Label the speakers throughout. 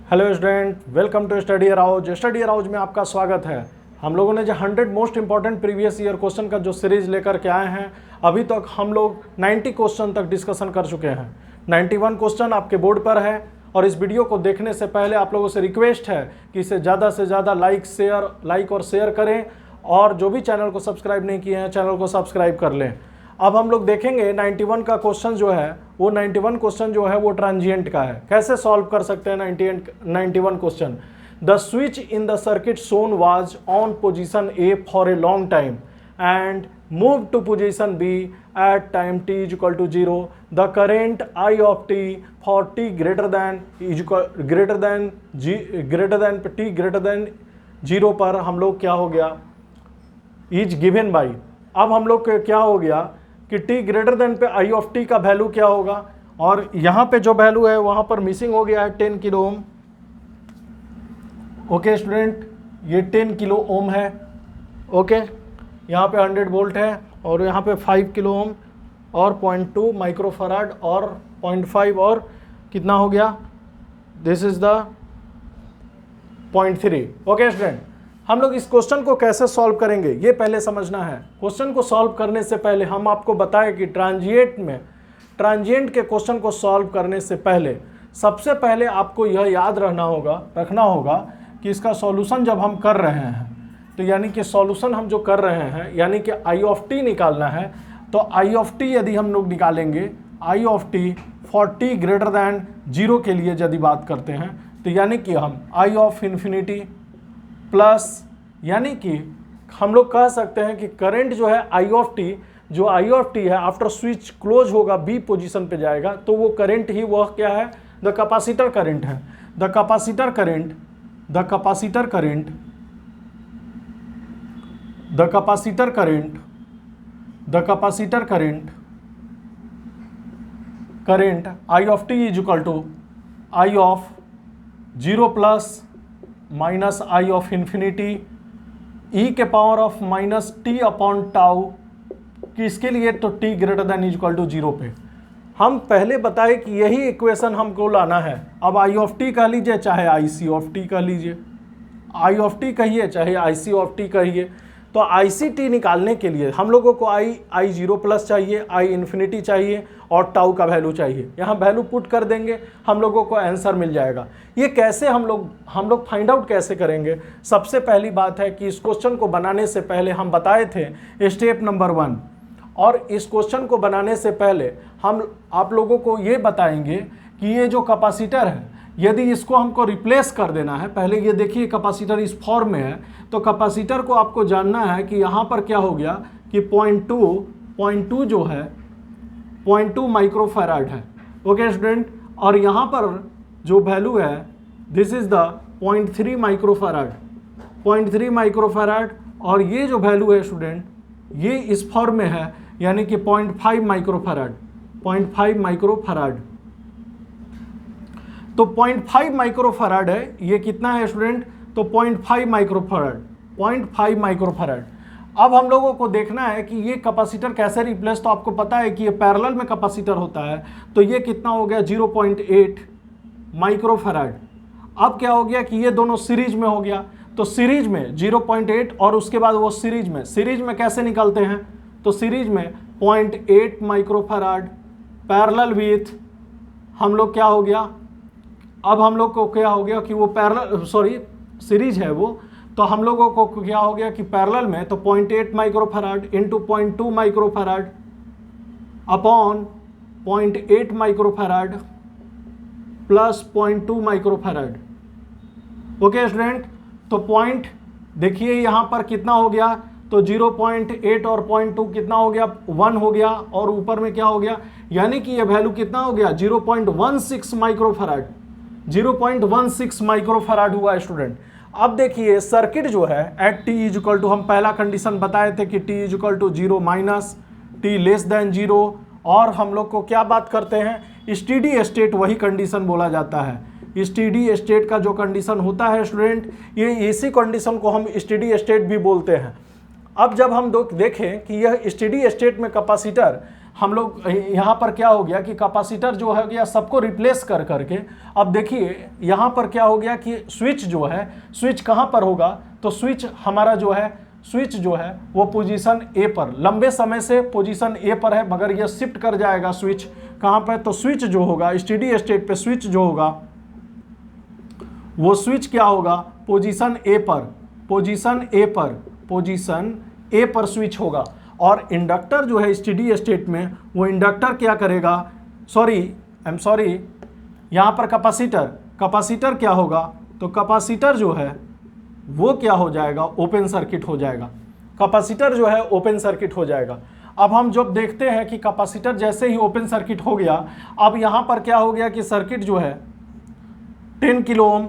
Speaker 1: Hello student, welcome to study Arouse. Study Arouse में आपका स्वागत है। हम लोगों ने जो 100 most important previous year question का जो सीरीज लेकर के आए हैं, अभी तक हम लोग 90 क्वेश्चन तक डिस्कशन कर चुके हैं। 91 क्वेश्चन आपके बोर्ड पर है और इस वीडियो को देखने से पहले आप लोगों से रिक्वेस्ट है कि इसे ज़्यादा से ज़्यादा लाइक और शेयर करें, और जो भी चैनल को सब्सक्राइब नहीं किए हैं चैनल को सब्सक्राइब कर लें। अब हम लोग देखेंगे 91 का क्वेश्चन जो है वो 91 क्वेश्चन जो है वो ट्रांजिएंट का है। कैसे सॉल्व कर सकते हैं 91 question. The switch in the circuit shown was on position A for a long time and move to position B at time t equal to 0। The current I of t for t greater than 0 पर हम लोग क्या हो गया, is given by. अब हम लोग क्या हो गया कि t ग्रेटर देन पे I ऑफ t का वैल्यू क्या होगा, और यहाँ पे जो वैल्यू है वहाँ पर मिसिंग हो गया है 10 किलो ओम। ओके स्टूडेंट, ये 10 किलो ओम है। ओके, यहाँ पे 100 वोल्ट है और यहाँ पे 5 किलो ओम और 0.2 माइक्रोफराड और 0.5 और कितना हो गया, this is the 0.3। Okay student, हम लोग इस क्वेश्चन को कैसे सॉल्व करेंगे ये पहले समझना है। क्वेश्चन को सॉल्व करने से पहले हम आपको बताएं कि ट्रांजिएंट के क्वेश्चन को सॉल्व करने से पहले सबसे पहले आपको यह याद रखना होगा कि इसका सॉल्यूशन जब हम कर रहे हैं, तो यानी कि सॉल्यूशन हम जो कर रहे हैं यानी कि I ऑफ t निकालना है, तो I ऑफ t यदि हम लोग निकालेंगे, I of t for t greater than 0 के लिए यदि बात करते हैं, तो यानी कि हम I ऑफ इन्फिनिटी प्लस, यानी कि हम लोग कह सकते हैं कि करंट जो है I ऑफ t है आफ्टर स्विच क्लोज होगा बी पोजीशन पे जाएगा, तो वो करंट ही वह क्या है, द कैपेसिटर करंट है। The capacitor current I of t is equal to I of 0 plus minus I of infinity e के power of minus t upon tau, किसके लिए, तो t greater than equal to 0 पे। हम पहले बताए कि यही इक्वेशन हमको लाना है। अब I ऑफ t कह लीजिए चाहे IC ऑफ t कह लीजिए, I ऑफ t कहिए चाहे IC ऑफ t कहिए, तो ICT निकालने के लिए हम लोगों को I 0 प्लस चाहिए, I इन्फिनिटी चाहिए और टाउ का वैल्यू चाहिए। यहाँ वैल्यू पुट कर देंगे, हम लोगों को आंसर मिल जाएगा। ये कैसे हम लोग फाइंड आउट कैसे करेंगे। सबसे पहली बात है कि इस क्वेश्चन को बनाने से पहले हम बताए थे स्टेप नंबर 1, और इस क्वेश्चन को बनाने से पहले हम आप लोगों को ये बताएंगे कि ये जो कैपेसिटर है यदि इसको हमको रिप्लेस कर देना है, पहले ये देखिए कैपेसिटर इस फॉर्म में है, तो कैपेसिटर को आपको जानना है कि यहाँ पर क्या हो गया कि 0.2 जो है 0.2 माइक्रोफैराड है। ओके स्टूडेंट, और यहाँ पर जो वैल्यू है दिस इज द 0.3 माइक्रोफैराड, और ये जो वैल्यू है स्टूडेंट ये इस फॉर्म में है, यानी कि 0.5 माइक्रोफैराड। तो 0.5 माइक्रोफैराड है, ये कितना है स्टूडेंट, तो 0.5 माइक्रोफैराड। अब हम लोगों को देखना है कि ये कैपेसिटर कैसे रिप्लेस, तो आपको पता है कि ये पैरेलल में कैपेसिटर होता है, तो ये कितना हो गया 0.8 माइक्रोफैराड। अब क्या हो गया कि ये दोनों सीरीज में हो गया, तो सीरीज में 0.8 और उसके बाद वो सीरीज में कैसे निकलते हैं, तो सीरीज में 0.8 माइक्रोफैराड पैरेलल विथ हम लोग क्या हो गया, अब हम लोग को क्या हो गया कि वो सीरीज है वो, तो हम लोगों को क्या हो गया कि पैरेलल में तो 0.8 microfarad into 0.2 microfarad upon 0.8 microfarad plus 0.2 microfarad. Okay student, तो पॉइंट देखिए यहाँ पर कितना हो गया, तो 0.8 और 0.2 कितना हो गया, 1 हो गया, और ऊपर में क्या हो गया, यानी कि ये वैल्यू कितना हो गया 0.16 माइक्रोफैराड हुआ है स्टूडेंट। अब देखिए सर्किट जो है at t is equal to, हम पहला कंडीशन बताए थे कि t is equal to 0 minus t less than 0, और हम लोग को क्या बात करते हैं स्टेडी स्टेट, वही कंडीशन बोला जाता है। स्टेडी स्टेट का जो कंडीशन होता है स्टूडेंट, ये इसी कंडीशन को हम स्टेडी स्टेट भी बोलते हैं। अब जब हम देखें कि यह स्टेडी स्टेट में कैपेसिटर हम लोग यहाँ पर क्या हो गया कि कैपेसिटर जो है गया सबको रिप्लेस कर करके, अब देखिए यहाँ पर क्या हो गया कि स्विच जो है, स्विच कहाँ पर होगा, तो स्विच हमारा जो है, स्विच जो है वो पोजीशन ए पर, लंबे समय से पोजीशन ए पर है, मगर ये शिफ्ट कर जाएगा स्विच कहाँ पर, तो स्विच जो होगा स्टेडी स्टेट पे स्विच जो होगा वो स्विच क्या होगा, पोजीशन ए पर, पोजीशन ए पर, पोजीशन ए पर स्विच होगा। और इंडक्टर जो है स्टेडी स्टेट में वो इंडक्टर क्या करेगा, सॉरी यहाँ पर कैपेसिटर, कैपेसिटर क्या होगा, तो कैपेसिटर जो है वो क्या हो जाएगा, ओपन सर्किट हो जाएगा, कैपेसिटर जो है ओपन सर्किट हो जाएगा। अब हम जब देखते हैं कि कैपेसिटर जैसे ही ओपन सर्किट हो गया, अब यहाँ पर क्या हो गया कि सर्किट जो है 10 किलो ओम।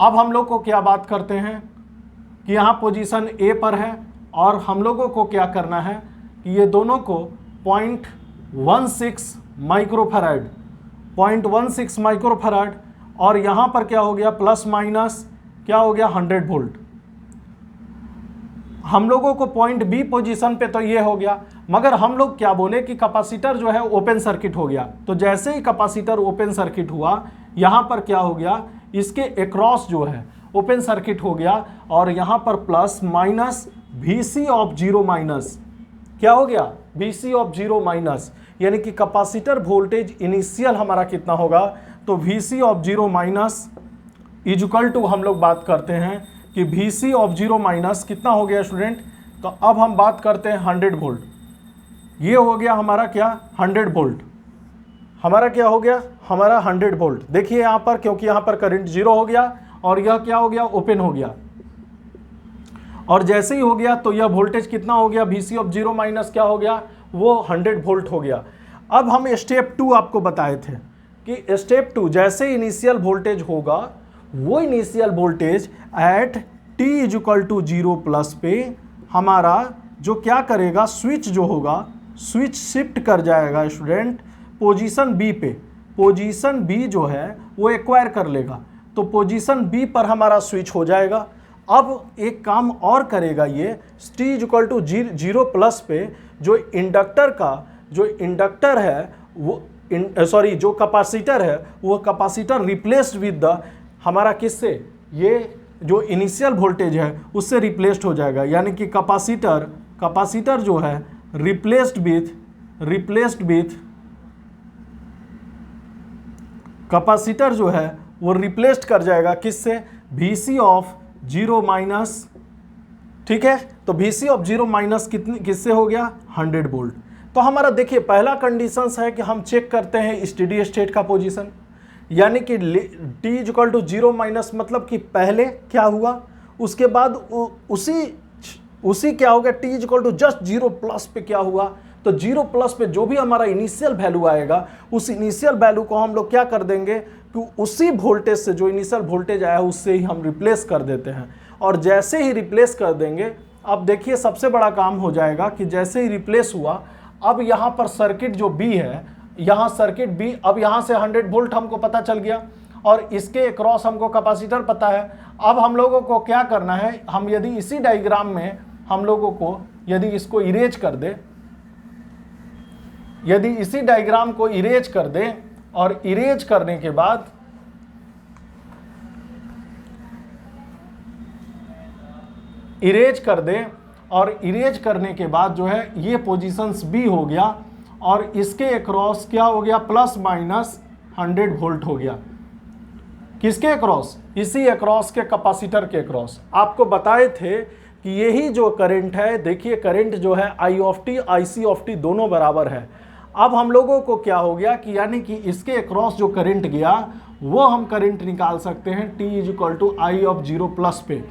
Speaker 1: अब हम लोग को क्या बात करते हैं कि यहाँ पोजीशन ए पर है और हम लोगों को क्या करना है कि ये दोनों को 0.16 माइक्रोफैराड, 0.16 माइक्रोफैराड, और यहाँ पर क्या हो गया प्लस माइनस क्या हो गया 100 वोल्ट। हम लोगों को पॉइंट बी पोजीशन पे तो ये हो गया, मगर हम लोग क्या बोले कि कैपेसिटर जो है ओपन सर्किट हो गया। तो जैसे ही कैपेसिटर ओपन सर्किट हुआ, यहाँ पर क्या हो गया, इसके अक्रॉस जो है ओपन सर्किट हो गया, और यहाँ पर plus minus VC of 0 minus क्या हो गया, VC ऑफ 0 माइनस, यानी कि कैपेसिटर वोल्टेज इनिशियल हमारा कितना होगा, तो VC of 0 minus equal to हम लोग बात करते हैं कि VC ऑफ 0 माइनस कितना हो गया स्टूडेंट, तो अब हम बात करते हैं 100 वोल्ट। ये हो गया हमारा क्या 100 वोल्ट, हमारा क्या हो गया, हमारा 100 वोल्ट। देखिए यहाँ पर, क्योंकि यहाँ पर करंट 0 हो गया और यह क्या हो गया, ओपन हो गया, और जैसे ही हो गया तो यह वोल्टेज कितना हो गया, VC ऑफ 0 माइनस क्या हो गया, वो 100 वोल्ट हो गया। अब हम स्टेप 2 आपको बताए थे कि स्टेप 2 जैसे इनिशियल वोल्टेज होगा, वो initial voltage at t equal to 0 plus पे हमारा जो क्या करेगा, स्विच जो होगा, स्विच शिफ्ट कर जाएगा स्टूडेंट पोजीशन बी पे, पोजीशन बी जो है वो एक्वायर कर लेगा, तो पोजीशन बी पर हमारा स्विच हो जाएगा। अब एक काम और करेगा ये, t इक्वल टू 0 प्लस पे जो इंडक्टर का, जो इंडक्टर है वो जो कैपेसिटर है वो कैपेसिटर रिप्लेस्ड विद द हमारा किससे, ये जो इनिशियल वोल्टेज है उससे रिप्लेस्ड हो जाएगा, यानी कि कैपेसिटर जो है रिप्लेस्ड विथ कैपेसिटर जो है वो रिप्लेस्ड कर जाएगा किससे, VC ऑफ 0 माइनस, ठीक है। तो VC ऑफ 0 माइनस किससे हो गया, 100 वोल्ट। तो हमारा देखिए पहला कंडीशन है कि हम चेक करते हैं स्टेडी स्टेट का पोजीशन, यानी कि t इक्वल टू 0 माइनस मतलब कि पहले क्या हुआ, उसके बाद उसी क्या हो गया, t equal to just 0 plus पे क्या हुआ, तो 0 प्लस पे जो भी हमारा इनिशियल वैल्यू आएगा उस इनिशियल वैल्यू को हम लोग क्या कर देंगे कि उसी वोल्टेज से, जो इनिशियल वोल्टेज आया उससे ही हम रिप्लेस कर देते हैं। और जैसे ही रिप्लेस कर देंगे, अब देखिए सबसे बड़ा काम हो जाएगा कि जैसे ही रिप्लेस हुआ, अब यहाँ पर सर्किट जो बी है, यहाँ सर्किट बी, अब यहाँ से 100 वोल्ट हमको पता चल गया और इसके क्रॉस हमको कैपेसिटर पता है। अब हम लोगों को क्या करना है, हम यदि इसी डायग्राम में हम लोगों को यदि इसको इरेज कर दे, यदि इसी डायग्राम को इरेज कर दे और इरेज करने के बाद इरेज कर दे और इरेज करने के बाद जो है ये पोजीशंस बी हो गया और इसके अक्रॉस क्या हो गया, प्लस माइनस 100 वोल्ट हो गया। किसके अक्रॉस, इसी अक्रॉस के कैपेसिटर के अक्रॉस। आपको बताए थे कि यही जो करंट है, देखिए करंट जो है I of T IC of T दोनों बराबर है। अब हम लोगों को क्या हो गया कि यानी कि इसके अक्रॉस जो करंट गया वो हम करंट निकाल सकते हैं t equal to I of 0 plus पे।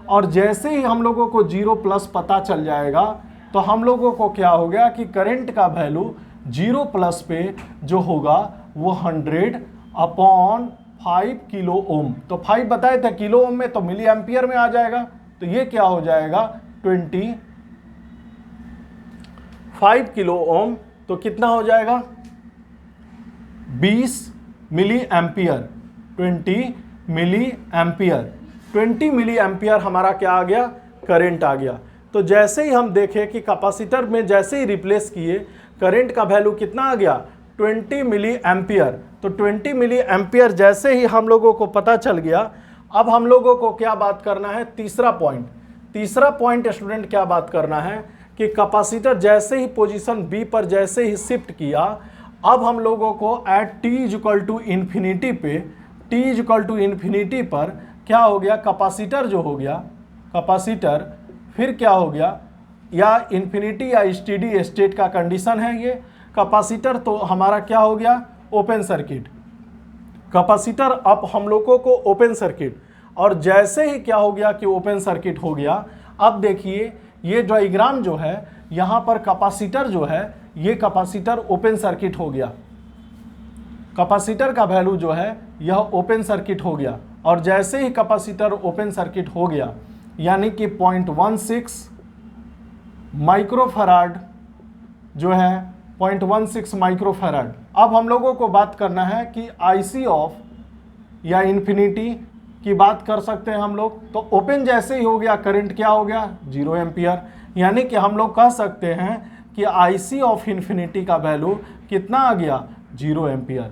Speaker 1: और जैसे ही हम लोगों को 0 प्लस पता चल जाएगा तो हम लोगों को क्या हो गया कि करंट का वैल्यू 0 प्लस पे जो होगा वो 100/5 किलो ओम। तो 5 बताए थे किलो ओम में, तो मिली एम्पियर में आ जाएगा। तो ये क्या हो जाएगा 25 किलो ओम, तो कितना हो जाएगा 20 मिली एम्पियर, 20 मिली एम्पियर, 20 मिली एम्पियर हमारा क्या आ गया, करंट आ गया। तो जैसे ही हम देखें कि कैपेसिटर में जैसे ही रिप्लेस किए करंट का वैल्यू कितना आ गया 20 मिली एम्पियर। तो 20 मिली एम्पियर जैसे ही हम लोगों को पता चल गया, अब हम लोगों को क्या बात करना है, तीसरा पॉइंट स्टूडेंट क्या बात करना है कि कैपेसिटर जैसे ही पोजीशन बी पर जैसे ही शिफ्ट किया, अब हम लोगों को at t equal to infinity पे पर क्या हो गया, कैपेसिटर जो हो गया, कैपेसिटर फिर क्या हो गया, या इन्फिनिटी या स्टेडी स्टेट का कंडीशन है ये कैपेसिटर, तो हमारा क्या हो गया, ओपन सर्किट। कैपेसिटर अब हम लोगों को ओपन सर्किट, और जैसे ही क्या हो गया कि ओपन सर्किट हो गया, अब देखिए ये डायग्राम जो है यहाँ पर कैपेसिटर जो है, ये कैपेसिटर ओपन सर्किट हो गया, कैपेसिटर का वैल्यू जो है यह ओपन सर्किट हो गया। और जैसे ही कैपेसिटर ओपन सर्किट हो गया, यानी कि 0.16 माइक्रोफैराड जो है 0.16 माइक्रोफैराड। अब हम लोगों को बात करना है कि आईसी ऑफ या इन्फिनिटी की बात कर सकते हैं हम लोग। तो ओपन जैसे ही हो गया करंट क्या हो गया 0 एम्पियर, यानी कि हम लोग कह सकते हैं कि आईसी ऑफ इन्फिनिटी का वैल्यू कितना आ गया 0 एम्पियर।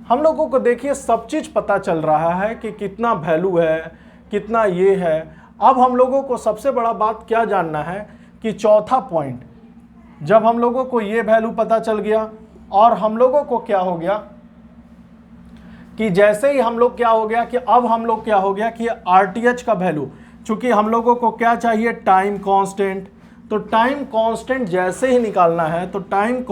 Speaker 1: हम लोगों को देखिए सब चीज़ पता चल रहा है कि कितना वैल्यू है, कितना ये है। अब हम लोगों को सबसे बड़ा बात क्या जानना है कि चौथा पॉइंट, जब हम लोगों को ये वैल्यू पता चल गया और हम लोगों को क्या हो गया कि जैसे ही हम लोग क्या हो गया कि अब हम लोग क्या हो गया कि आरटीएच का वैल्यू, चूंकि हम लोगों को क्या चाहिए टाइम कांस्टेंट, तो टाइम कांस्टेंट जैसे ही निकालना है तो टाइम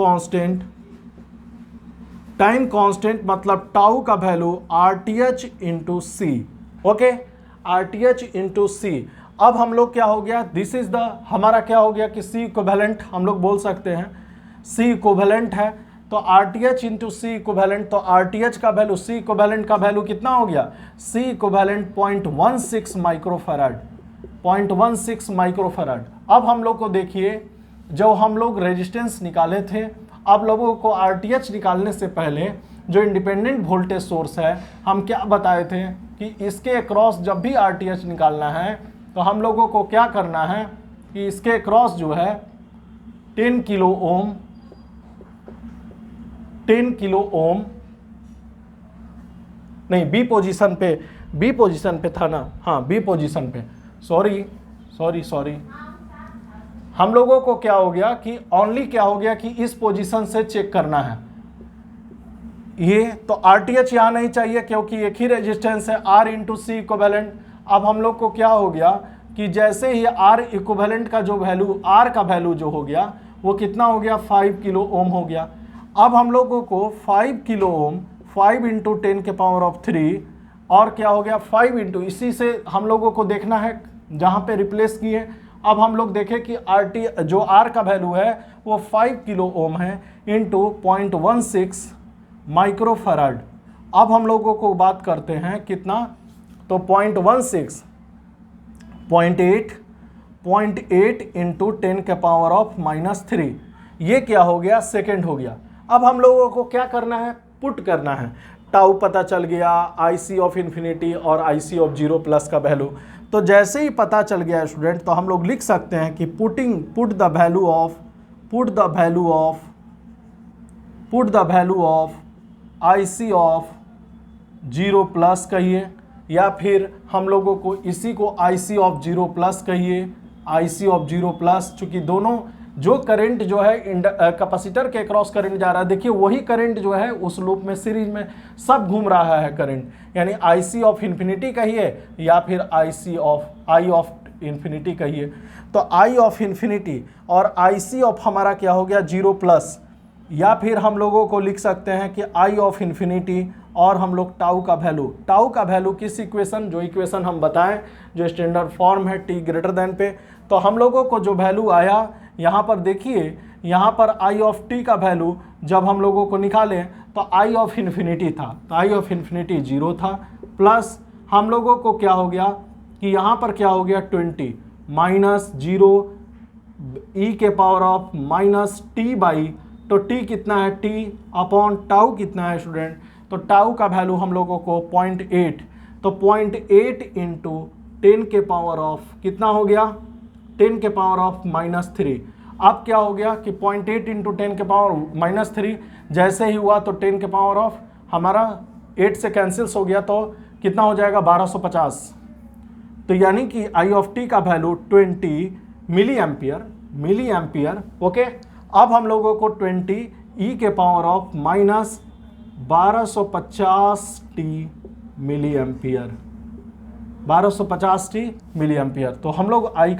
Speaker 1: कांस्टेंट मतलब टाउ का वैल्यू आरटीएच इंटू सी। ओके, आरटीएच इंटू सी। अब हम लोग क्या हो गया, दिस इज द हमारा क्या हो गया कि सी इक्विवेलेंट हम लोग बोल सकते हैं, सी इक्विवेलेंट है तो आरटीएच इंटू सी इक्विवेलेंट, तो आरटीएच का वैल्यू सी इक्विवेलेंट का वैल्यू कितना हो गया, सी इक्विवेलेंट 0.16 माइक्रोफैराड, 0.16 माइक्रोफैराड। अब हम लोग को देखिए जो हम लोग रेजिस्टेंस निकाले थे, अब लोगों को आरटीएच निकालने से पहले जो इंडिपेंडेंट वोल्टेज सोर्स है हम क्या बताए थे कि इसके अक्रॉस जब भी आरटीएच निकालना है तो हम लोगों को क्या करना है कि इसके अक्रॉस जो है 10 किलो ओम नहीं, बी पोजीशन पे था ना, हाँ बी पोजीशन पे, सॉरी हम लोगों को क्या हो गया कि ओनली क्या हो गया कि इस पोजीशन से चेक करना है ये, तो आरटीएच यहाँ नहीं चाहिए क्योंकि एक ही रेजिस्टेंस है आर इंटू सी इक्विवेलेंट। अब हम लोग को क्या हो गया कि जैसे ही आर इक्विवेलेंट का जो वैल्यू, आर का वैल्यू जो हो गया वो कितना हो गया 5 किलो ओम हो गया। अब हम लोगों को 5 किलो ओम 5 इंटू 10 के पावर ऑफ 3 और क्या हो गया 5 इंटू, इसी से हम लोगों को देखना है जहाँ पे रिप्लेस किए। अब हम लोग देखें कि आरटी जो आर का वैल्यू है वो 5 किलो ओम है इंटू 0.16 माइक्रोफैराड। अब हम लोगों को बात करते हैं कितना, तो 0.16 0.8 इंटू 10 के पावर ऑफ -3, ये क्या हो गया सेकेंड हो गया। अब हम लोगों को क्या करना है, पुट करना है, टाउ पता चल गया, आईसी ऑफ इन्फिनिटी और आईसी ऑफ 0 प्लस का वैल्यू। तो जैसे ही पता चल गया स्टूडेंट तो हम लोग लिख सकते हैं कि put the value of IC of 0 plus कहिए, या फिर हम लोगों को इसी को आईसी ऑफ 0 प्लस कहिए, आईसी ऑफ 0 प्लस, चूँकि दोनों जो करंट जो है कैपेसिटर के क्रॉस करंट जा रहा है, देखिए वही करंट जो है उस लूप में सीरीज में सब घूम रहा है करंट, यानी आईसी ऑफ इन्फिनिटी कहिए या फिर आई ऑफ इन्फिनिटी कहिए। तो आई ऑफ इन्फिनिटी और आईसी ऑफ हमारा क्या हो गया 0 प्लस, या फिर हम लोगों को लिख सकते हैं कि आई ऑफ इन्फिनिटी और हम लोग टाउ का वैल्यू किस इक्वेशन, जो इक्वेशन हम बताएं जो स्टैंडर्ड फॉर्म है t ग्रेटर देन पे, तो हम लोगों को जो वैल्यू आया यहाँ पर देखिए, यहाँ पर आई ऑफ टी का वैल्यू जब हम लोगों को निकालें तो आई ऑफ इन्फिनिटी था, तो आई ऑफ इन्फिनिटी 0 था, प्लस हम लोगों को क्या हो गया कि यहाँ पर क्या हो गया 20 माइनस 0 ई के पावर ऑफ -t बाई, तो t कितना है, t अपॉन टाउ कितना है स्टूडेंट, तो टाउ का वैल्यू हम लोगों को 0.8, तो 0.8 इंटू 10 के पावर ऑफ कितना हो गया 10 के पावर ऑफ -3। अब क्या हो गया कि 0.8 इंटू 10 के पावर -3 जैसे ही हुआ तो 10 के पावर ऑफ हमारा 8 से कैंसिल्स हो गया, तो कितना हो जाएगा 1250। तो यानी कि आई ऑफ टी का वैल्यू 20 मिली एम्पियर। ओके, अब हम लोगों को 20 ई के power of -1250 t milliampere, 1250 t milliampere. तो हम लोग आई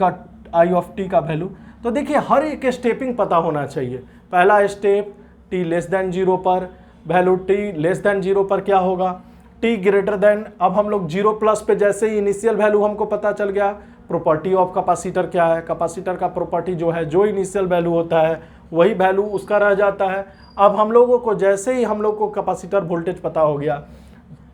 Speaker 1: ऑफ टी का वैल्यू, तो देखिए हर एक स्टेपिंग पता होना चाहिए। पहला स्टेप t लेस देन 0 पर, वैल्यू t लेस देन 0 पर क्या होगा, t ग्रेटर देन, अब हम लोग 0+ पे जैसे ही इनिशियल वैल्यू हमको पता चल गया, प्रॉपर्टी ऑफ कैपेसिटर क्या है, कैपेसिटर का प्रॉपर्टी जो है, जो इनिशियल वैल्यू होता है वही वैल्यू उसका रह जाता है। अब हम लोगों को जैसे ही हम लोग को कैपेसिटर वोल्टेज पता हो गया,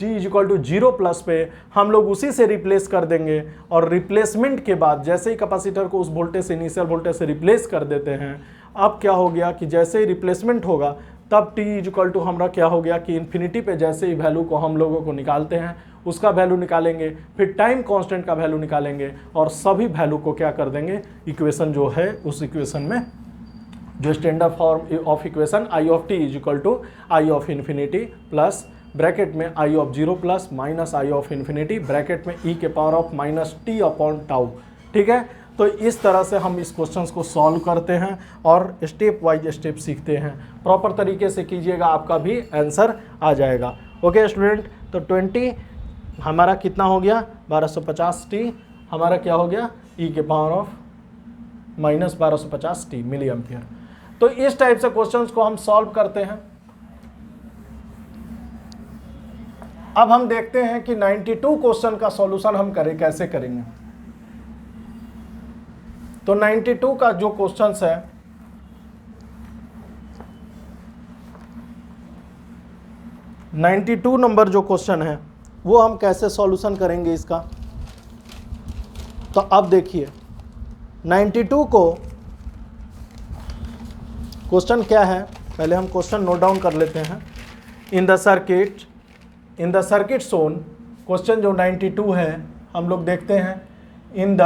Speaker 1: t = 0+ पे हम लोग उसी से रिप्लेस कर देंगे, और रिप्लेसमेंट के बाद जैसे ही कैपेसिटर को उस वोल्टेज से, इनिशियल वोल्टेज से रिप्लेस कर देते हैं, अब क्या हो गया कि जैसे ही रिप्लेसमेंट होगा तब t = हमारा क्या हो गया कि इन्फिनिटी पे जैसे ही वैल्यू को हम लोगों को निकालते हैं उसका वैल्यू निकालेंगे, फिर टाइम कांस्टेंट का वैल्यू निकालेंगे, और सभी वैल्यू को क्या कर देंगे, इक्वेशन जो है उस इक्वेशन में, जो standard form of equation i of t = i of infinity plus bracket में i of 0 plus minus i of infinity bracket में ई के पावर ऑफ -t/τ। ठीक है, तो इस तरह से हम इस क्वेश्चंस को सॉल्व करते हैं और स्टेप वाइज स्टेप सीखते हैं। प्रॉपर तरीके से कीजिएगा, आपका भी आंसर आ जाएगा। ओके स्टूडेंट, तो 20 हमारा कितना हो गया, 1250t हमारा क्या हो गया, ई के power of -1250t milli ampere. तो इस टाइप से क्वेश्चंस को हम सॉल्व करते हैं। अब हम देखते हैं कि 92 क्वेश्चन का सॉल्यूशन हम कैसे करेंगे। तो 92 का जो क्वेश्चंस है, नंबर जो क्वेश्चन है वो हम कैसे सॉल्यूशन करेंगे इसका। तो अब देखिए 92 को क्वेश्चन क्या है, पहले हम क्वेश्चन नोट डाउन कर लेते हैं। इन द सर्किट शोन, क्वेश्चन जो 92 है हम लोग देखते हैं। इन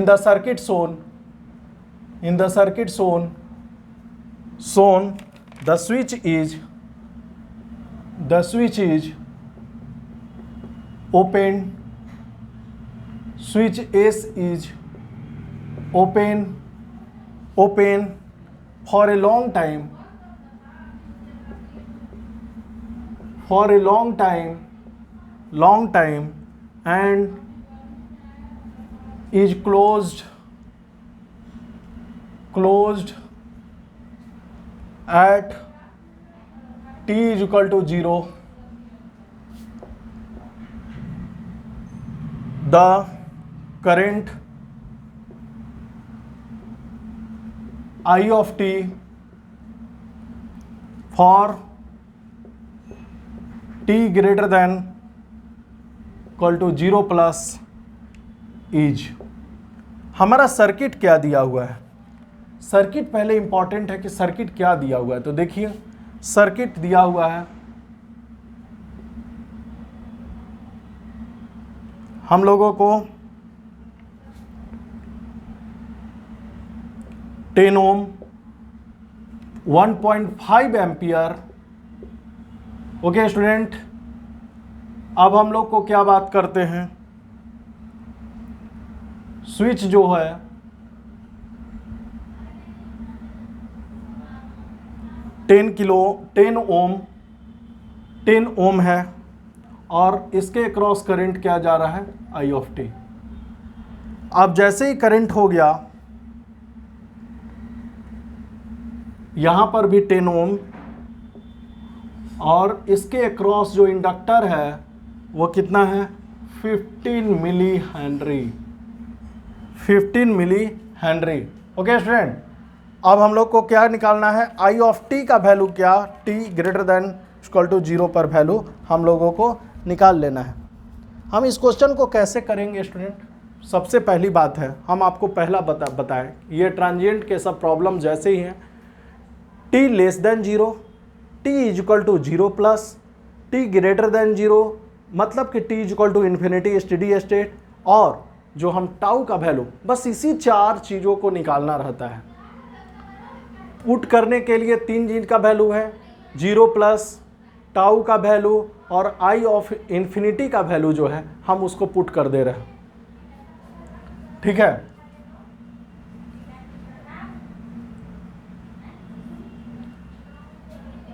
Speaker 1: the circuit shown the switch is open, switch S is open for a long time, and is closed at t = 0. The current I of t for t greater than equal to 0+ is. हमारा circuit क्या दिया हुआ है, circuit पहले important है कि circuit क्या दिया हुआ है। तो देखिए सर्किट दिया हुआ है, हम लोगों को 10 ओम 1.5 एम्पियर। ओके स्टूडेंट, अब हम लोग को क्या बात करते हैं, स्विच जो है 10 ओम है, और इसके क्रॉस करंट क्या जा रहा है, आई ऑफ टी। अब जैसे ही करंट हो गया, यहां पर भी 10 ओम, और इसके अक्रॉस जो इंडक्टर है वो कितना है, 15 मिली हेनरी। ओके स्टूडेंट, अब हम लोग को क्या निकालना है, आई ऑफ टी का वैल्यू क्या, t greater than equal to 0 पर वैल्यू हम लोगों को निकाल लेना है। हम इस क्वेश्चन को कैसे करेंगे स्टूडेंट, सबसे पहली बात है हम आपको पहला बताएं, ये ट्रांजिएंट के सब प्रॉब्लम जैसे ही हैं। t less than 0, t equal to 0+, t greater than 0 मतलब कि t equal to infinity steady state, और जो हम टाउ का वैल्यू, बस इसी 4 चीज़ों को निकालना रहता है। पुट करने के लिए 3 चीज का वैल्यू है, 0 प्लस टाउ का वैल्यू और आई ऑफ इन्फिनिटी का वैल्यू जो है हम उसको पुट कर दे रहे हैं। ठीक है,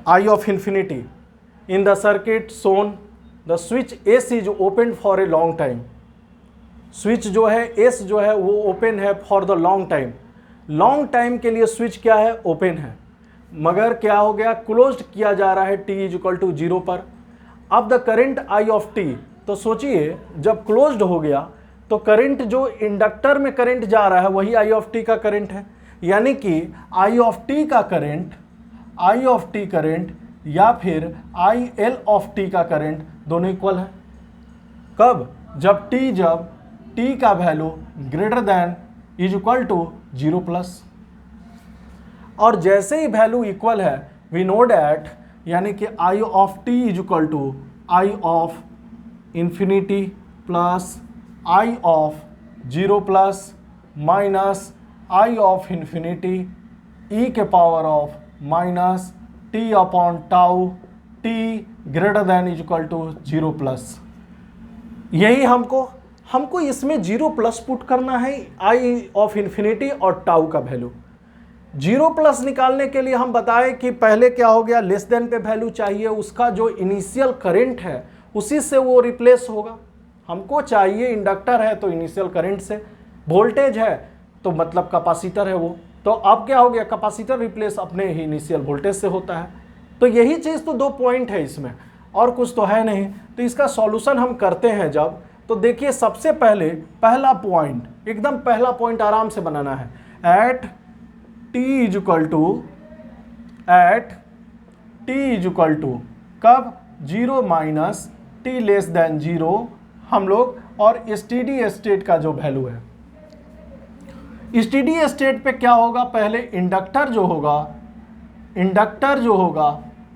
Speaker 1: i of infinity in the circuit so when the switch S is open for a long time. Switch जो है एस जो है वो ओपन है for the long time. Long time के लिए स्विच क्या है, ओपन है, मगर क्या हो गया, क्लोज्ड किया जा रहा है t इज इक्वल टू 0 पर। अब the current I of t, तो सोचिए जब क्लोज्ड हो गया तो करंट जो इंडक्टर में करंट जा रहा है वही आई ऑफ टी का करंट है, यानी कि आई ऑफ टी का current, i of t current या फिर आई एल ऑफ टी का करंट दोनों इक्वल है। कब, जब t का value greater than is equal to 0 plus. और जैसे ही वैल्यू इक्वल है वी नो डैट, यानी कि i of t is equal to i of infinity plus i of 0 plus minus i of infinity e के power of minus t upon tau t greater than is equal to 0 plus. यही हमको इसमें 0 plus put करना है, i of infinity और tau का वैल्यू। 0 plus निकालने के लिए हम बताएं कि पहले क्या हो गया, लेस देन पे वैल्यू चाहिए, उसका जो इनिशियल करंट है उसी से वो रिप्लेस होगा। हमको चाहिए इंडक्टर है तो इनिशियल करंट से, वोल्टेज है तो मतलब कैपेसिटर है वो, तो अब क्या हो गया, कैपेसिटर रिप्लेस अपने ही इनिशियल वोल्टेज से होता है। तो यही चीज़ तो 2 पॉइंट है इसमें, और कुछ तो है नहीं। तो इसका सॉल्यूशन हम करते हैं जब, तो देखिए सबसे पहले पहला पॉइंट, एकदम पहला पॉइंट आराम से बनाना है, at t is equal to कब, 0 माइनस t लेस देन 0 हम लोग, और स्टेडी स्टेट का जो वैल्यू है, स्टेडी स्टेट पे क्या होगा, पहले इंडक्टर जो होगा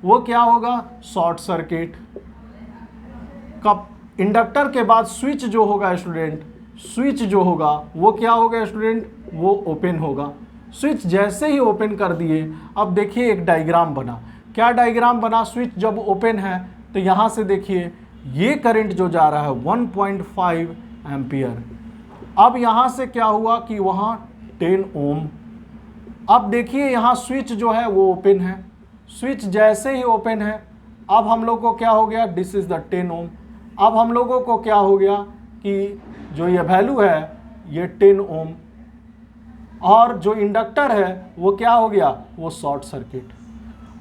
Speaker 1: वो क्या होगा, शॉर्ट सर्किट। कब, इंडक्टर के बाद स्विच जो होगा स्टूडेंट, स्विच जो होगा वो क्या होगा स्टूडेंट, वो ओपन होगा। स्विच जैसे ही ओपन कर दिए, अब देखिए एक डायग्राम बना। क्या डायग्राम बना, स्विच जब ओपन है तो यहाँ से देखिए ये करंट जो जा रहा है 1.5 एम्पियर। अब यहाँ से क्या हुआ कि वहाँ 10 ओम। अब देखिए यहाँ स्विच जो है वो ओपन है, स्विच जैसे ही ओपन है अब हम लोग को क्या हो गया, दिस इज द 10 ओम। अब हम लोगों को क्या हो गया कि जो ये वैल्यू है ये 10 ओम, और जो इंडक्टर है वो क्या हो गया, वो शॉर्ट सर्किट।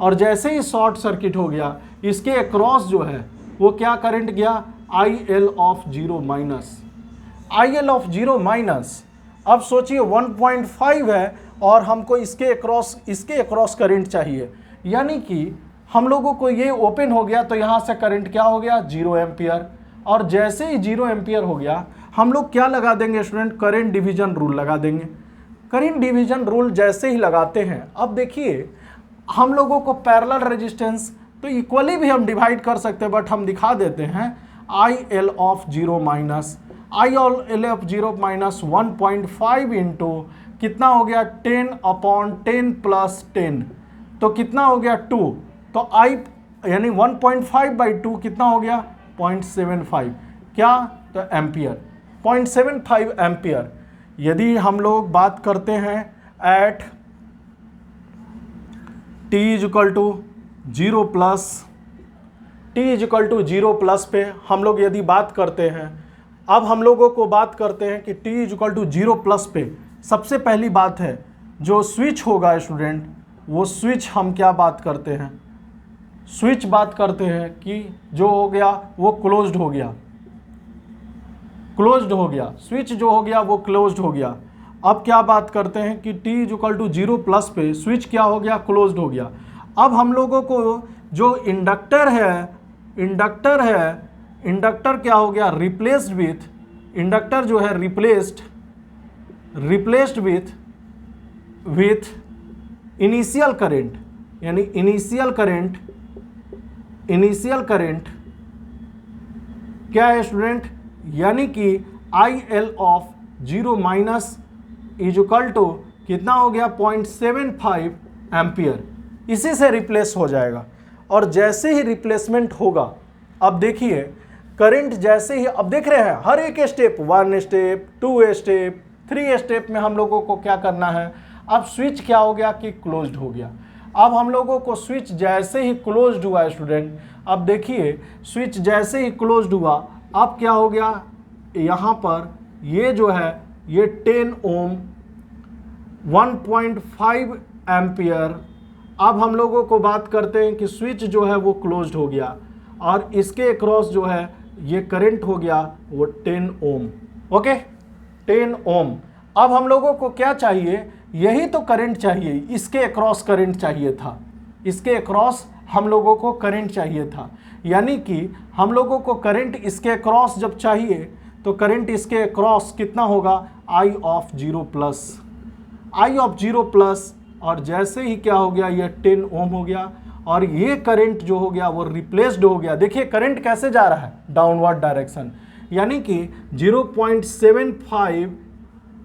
Speaker 1: और जैसे ही शॉर्ट सर्किट हो गया इसके अक्रॉस जो है वो क्या करंट गया, आई L of 0 minus, I L of 0 minus. अब सोचिए 1.5 है और हमको इसके अक्रॉस करंट चाहिए, यानी कि हम लोगों को ये ओपन हो गया तो यहाँ से करंट क्या हो गया, 0 एम्पियर। और जैसे ही 0 एम्पियर हो गया हम लोग क्या लगा देंगे स्टूडेंट, करंट डिवीजन रूल लगा देंगे। करंट डिवीजन रूल जैसे ही लगाते हैं, अब देखिए हम लोगों को पैरेलल रेजिस्टेंस तो इक्वली भी हम डिवाइड कर सकते हैं, बट हम दिखा देते हैं आई L of 0 minus, I L of 0 minus 1.5 into कितना हो गया, 10 अपॉन 10 प्लस 10, तो कितना हो गया 2, तो आई यानी 1.5 बाई 2 कितना हो गया 0.75, क्या, तो एम्पियर, 0.75 एम्पियर। यदि हम लोग बात करते हैं at t is equal to 0 plus, t is equal to 0 plus पे हम लोग यदि बात करते हैं, अब हम लोगों को बात करते हैं कि t is equal to 0 plus पे सबसे पहली बात है जो स्विच होगा स्टूडेंट, वो स्विच हम क्या बात करते हैं, स्विच बात करते हैं कि जो हो गया वो क्लोज्ड हो गया, क्लोज्ड हो गया, स्विच जो हो गया वो क्लोज्ड हो गया। अब क्या बात करते हैं कि t is equal to 0 plus पे स्विच क्या हो गया, क्लोज्ड हो गया। अब हम लोगों को जो इंडक्टर है, इंडक्टर क्या हो गया, रिप्लेस्ड विथ, इंडक्टर जो है रिप्लेस्ड विथ इनिशियल करंट, यानी इनिशियल करंट क्या है स्टूडेंट, यानी कि i L of 0 minus is equal to कितना हो गया 0.75 एम्पियर। इसी से रिप्लेस हो जाएगा। और जैसे ही रिप्लेसमेंट होगा, अब देखिए करंट जैसे ही, अब देख रहे हैं हर एक स्टेप, 1 स्टेप 2 स्टेप 3 स्टेप में हम लोगों को क्या करना है। अब स्विच क्या हो गया कि क्लोज्ड हो गया। अब हम लोगों को स्विच जैसे ही क्लोज्ड हुआ स्टूडेंट, अब देखिए स्विच जैसे ही क्लोज्ड हुआ, अब क्या हो गया, यहाँ पर ये जो है ये 10 ओम 1.5 एम्पियर। अब हम लोगों को बात करते हैं कि स्विच जो है वो क्लोज्ड हो गया और इसके अक्रॉस जो है ये करंट हो गया वो 10 ओम। ओके, 10 ओम। अब हम लोगों को क्या चाहिए, यही तो करंट चाहिए, इसके अक्रॉस करंट चाहिए था, इसके अक्रॉस हम लोगों को करंट चाहिए था। यानी कि हम लोगों को करंट इसके अक्रॉस जब चाहिए तो करंट इसके अक्रॉस कितना होगा, i of 0 plus, i of 0 plus. और जैसे ही क्या हो गया, ये 10 ओम हो गया और ये करंट जो हो गया वो रिप्लेस्ड हो गया। देखिए करंट कैसे जा रहा है, डाउनवर्ड डायरेक्शन, यानी कि 0.75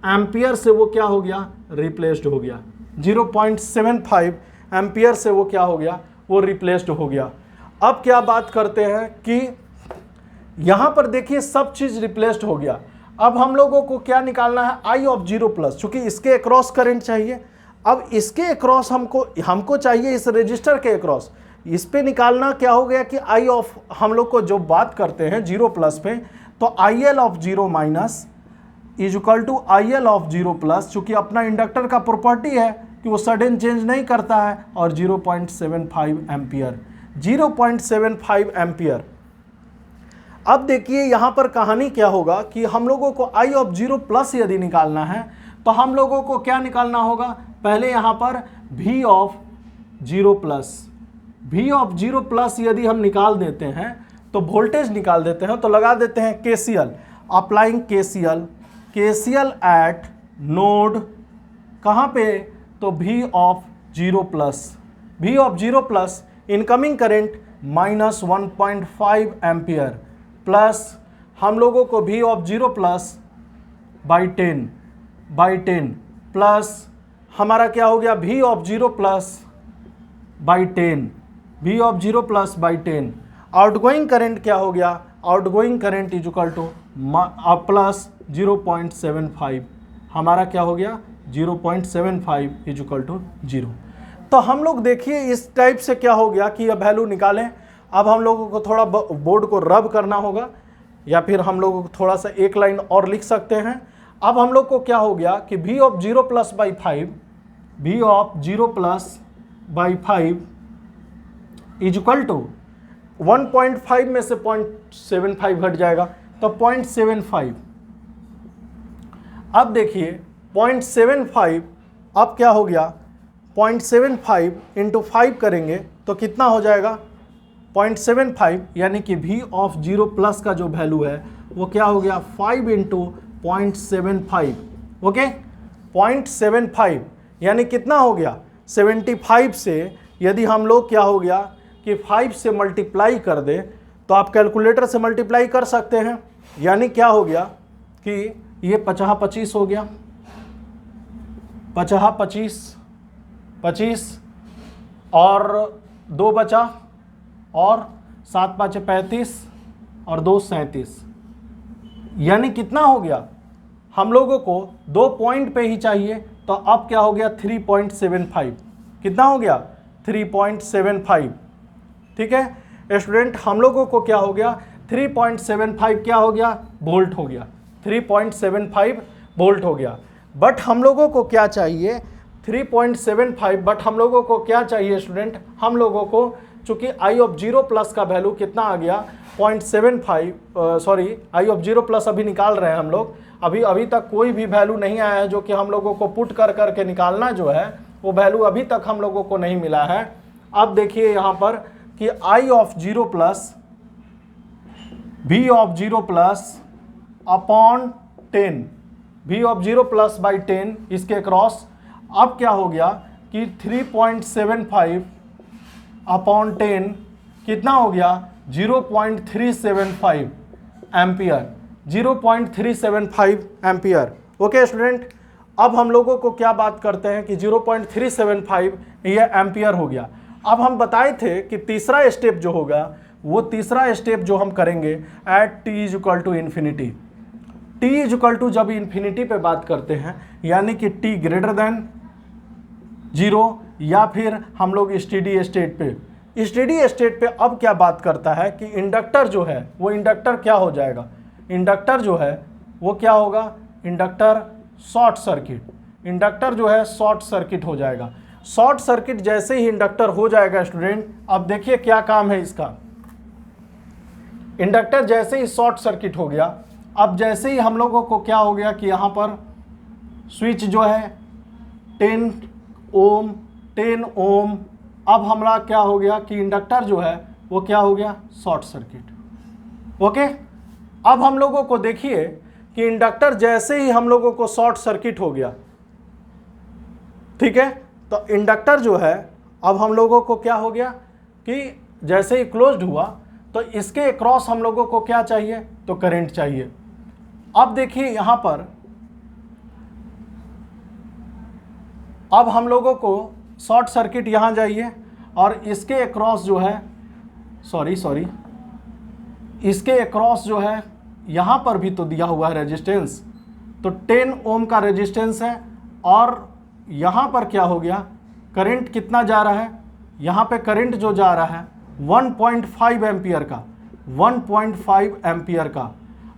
Speaker 1: एम्पियर से वो क्या हो गया, रिप्लेस्ड हो गया। 0.75 एम्पियर से वो क्या हो गया, वो रिप्लेस्ड हो गया। अब क्या बात करते हैं कि यहां पर देखिए सब चीज रिप्लेस्ड हो गया। अब हम लोगों को क्या निकालना है, आई ऑफ 0 प्लस, चूंकि इसके अक्रॉस करंट चाहिए। अब इसके अक्रॉस हमको चाहिए इस रजिस्टर के अक्रॉस, इस पे निकालना क्या हो गया कि आई ऑफ, हम लोग को जो बात करते हैं 0 प्लस पे, तो i L of 0 minus is equal to i L of 0 plus, चूंकि अपना इंडक्टर का प्रॉपर्टी है कि वो सडन चेंज नहीं करता है, और 0.75 एम्पियर, 0.75 एम्पियर। अब देखिए यहाँ पर कहानी क्या होगा कि हम लोगों को आई ऑफ 0 प्लस यदि निकालना है तो हम लोगों को क्या निकालना होगा, पहले यहाँ पर V of 0 plus, V of 0 plus यदि हम निकाल देते हैं तो वोल्टेज निकाल देते हैं, तो लगा देते हैं KCL, applying KCL eight node कहाँ पे, तो V of 0 plus, V of 0 plus incoming current minus 1.5 ampere plus हम लोगों को V of 0 plus by 10 plus हमारा क्या हो गया, V of 0 plus by 10, V of 0 plus by 10। Outgoing current क्या हो गया, outgoing current is equal two plus 0.75, हमारा क्या हो गया 0.75 इज इक्वल टू 0। तो हम लोग देखिए इस टाइप से क्या हो गया कि अब वैल्यू निकालें। अब हम लोगों को थोड़ा बोर्ड को रब करना होगा, या फिर हम लोगों को थोड़ा सा एक लाइन और लिख सकते हैं। अब हम लोग को क्या हो गया कि V of 0 plus by 5, V of 0 plus by 5 is equal to 1.5 में से 0.75 घट जाएगा तो 0.75। अब देखिए 0.75, अब क्या हो गया 0.75 इंटू 5 करेंगे तो कितना हो जाएगा 0.75, यानी कि V ऑफ 0 प्लस का जो वैल्यू है वो क्या हो गया 5 इंटू 0.75। ओके, 0.75 यानी कितना हो गया 75 से यदि हम लोग क्या हो गया कि 5 से मल्टीप्लाई कर दे, तो आप कैलकुलेटर से मल्टीप्लाई कर सकते हैं, यानी क्या हो गया कि ये 50-25 हो गया, 50-25 और 2 बचा, और 7-5 35 और 2 37, यानी कितना हो गया, हम लोगों को 2 पॉइंट पे ही चाहिए, तो अब क्या हो गया 3.75, कितना हो गया 3.75। ठीक है स्टूडेंट, हम लोगों को क्या हो गया 3.75 क्या हो गया वोल्ट हो गया, 3.75 वोल्ट हो गया। बट हम लोगों को क्या चाहिए 3.75, बट हम लोगों को क्या चाहिए स्टूडेंट, हम लोगों को चूंकि आई ऑफ 0 प्लस का वैल्यू कितना आ गया 0.75, सॉरी आई ऑफ 0 प्लस अभी निकाल रहे हैं हम लोग, अभी तक कोई भी वैल्यू नहीं आया है जो कि हम लोगों को पुट कर करके निकालना जो है वो वैल्यू अभी तक हम लोगों को नहीं मिला है। अब देखिए यहाँ पर कि i of 0 plus V of 0 plus upon 10, V of 0 plus by 10 इसके क्रॉस, अब क्या हो गया कि 3.75 अपॉन 10 कितना हो गया 0.375 एम्पियर, 0.375 एम्पियर। ओके स्टूडेंट, अब हम लोगों को क्या बात करते हैं कि 0.375 ये एम्पियर हो गया। अब हम बताए थे कि तीसरा स्टेप जो होगा, वो तीसरा स्टेप जो हम करेंगे at t is equal to infinity. t is equal to जब इन्फिनिटी पे बात करते हैं, यानी कि t ग्रेटर देन 0, या फिर हम लोग स्टेडी स्टेट पे, स्टेडी स्टेट पे अब क्या बात करता है कि इंडक्टर जो है वो इंडक्टर क्या हो जाएगा, इंडक्टर जो है वो क्या होगा, इंडक्टर शॉर्ट सर्किट, इंडक्टर जो है शॉर्ट सर्किट हो जाएगा। शॉर्ट सर्किट जैसे ही इंडक्टर हो जाएगा स्टूडेंट, अब देखिए क्या काम है इसका। इंडक्टर जैसे ही शॉर्ट सर्किट हो गया, अब जैसे ही हम लोगों को क्या हो गया कि यहाँ पर स्विच जो है 10 ओम, 10 ओम, अब हमारा क्या हो गया कि इंडक्टर जो है वो क्या हो गया, शॉर्ट सर्किट। ओके, अब हम लोगों को देखिए कि इंडक्टर जैसे ही हम लोगों को शॉर्ट सर्किट हो गया, ठीक है, तो इंडक्टर जो है अब हम लोगों को क्या हो गया कि जैसे ही क्लोज्ड हुआ तो इसके अक्रॉस हम लोगों को क्या चाहिए, तो करंट चाहिए। अब देखिए यहां पर अब हम लोगों को शॉर्ट सर्किट यहां जाइए और इसके अक्रॉस जो है सॉरी इसके अक्रॉस जो है यहां पर भी तो दिया हुआ है रेजिस्टेंस, तो 10 ओम का रेजिस्टेंस है, और यहां पर क्या हो गया, करंट कितना जा रहा है, यहां पे करंट जो जा रहा है 1.5 एम्पियर का, 1.5 एम्पियर का।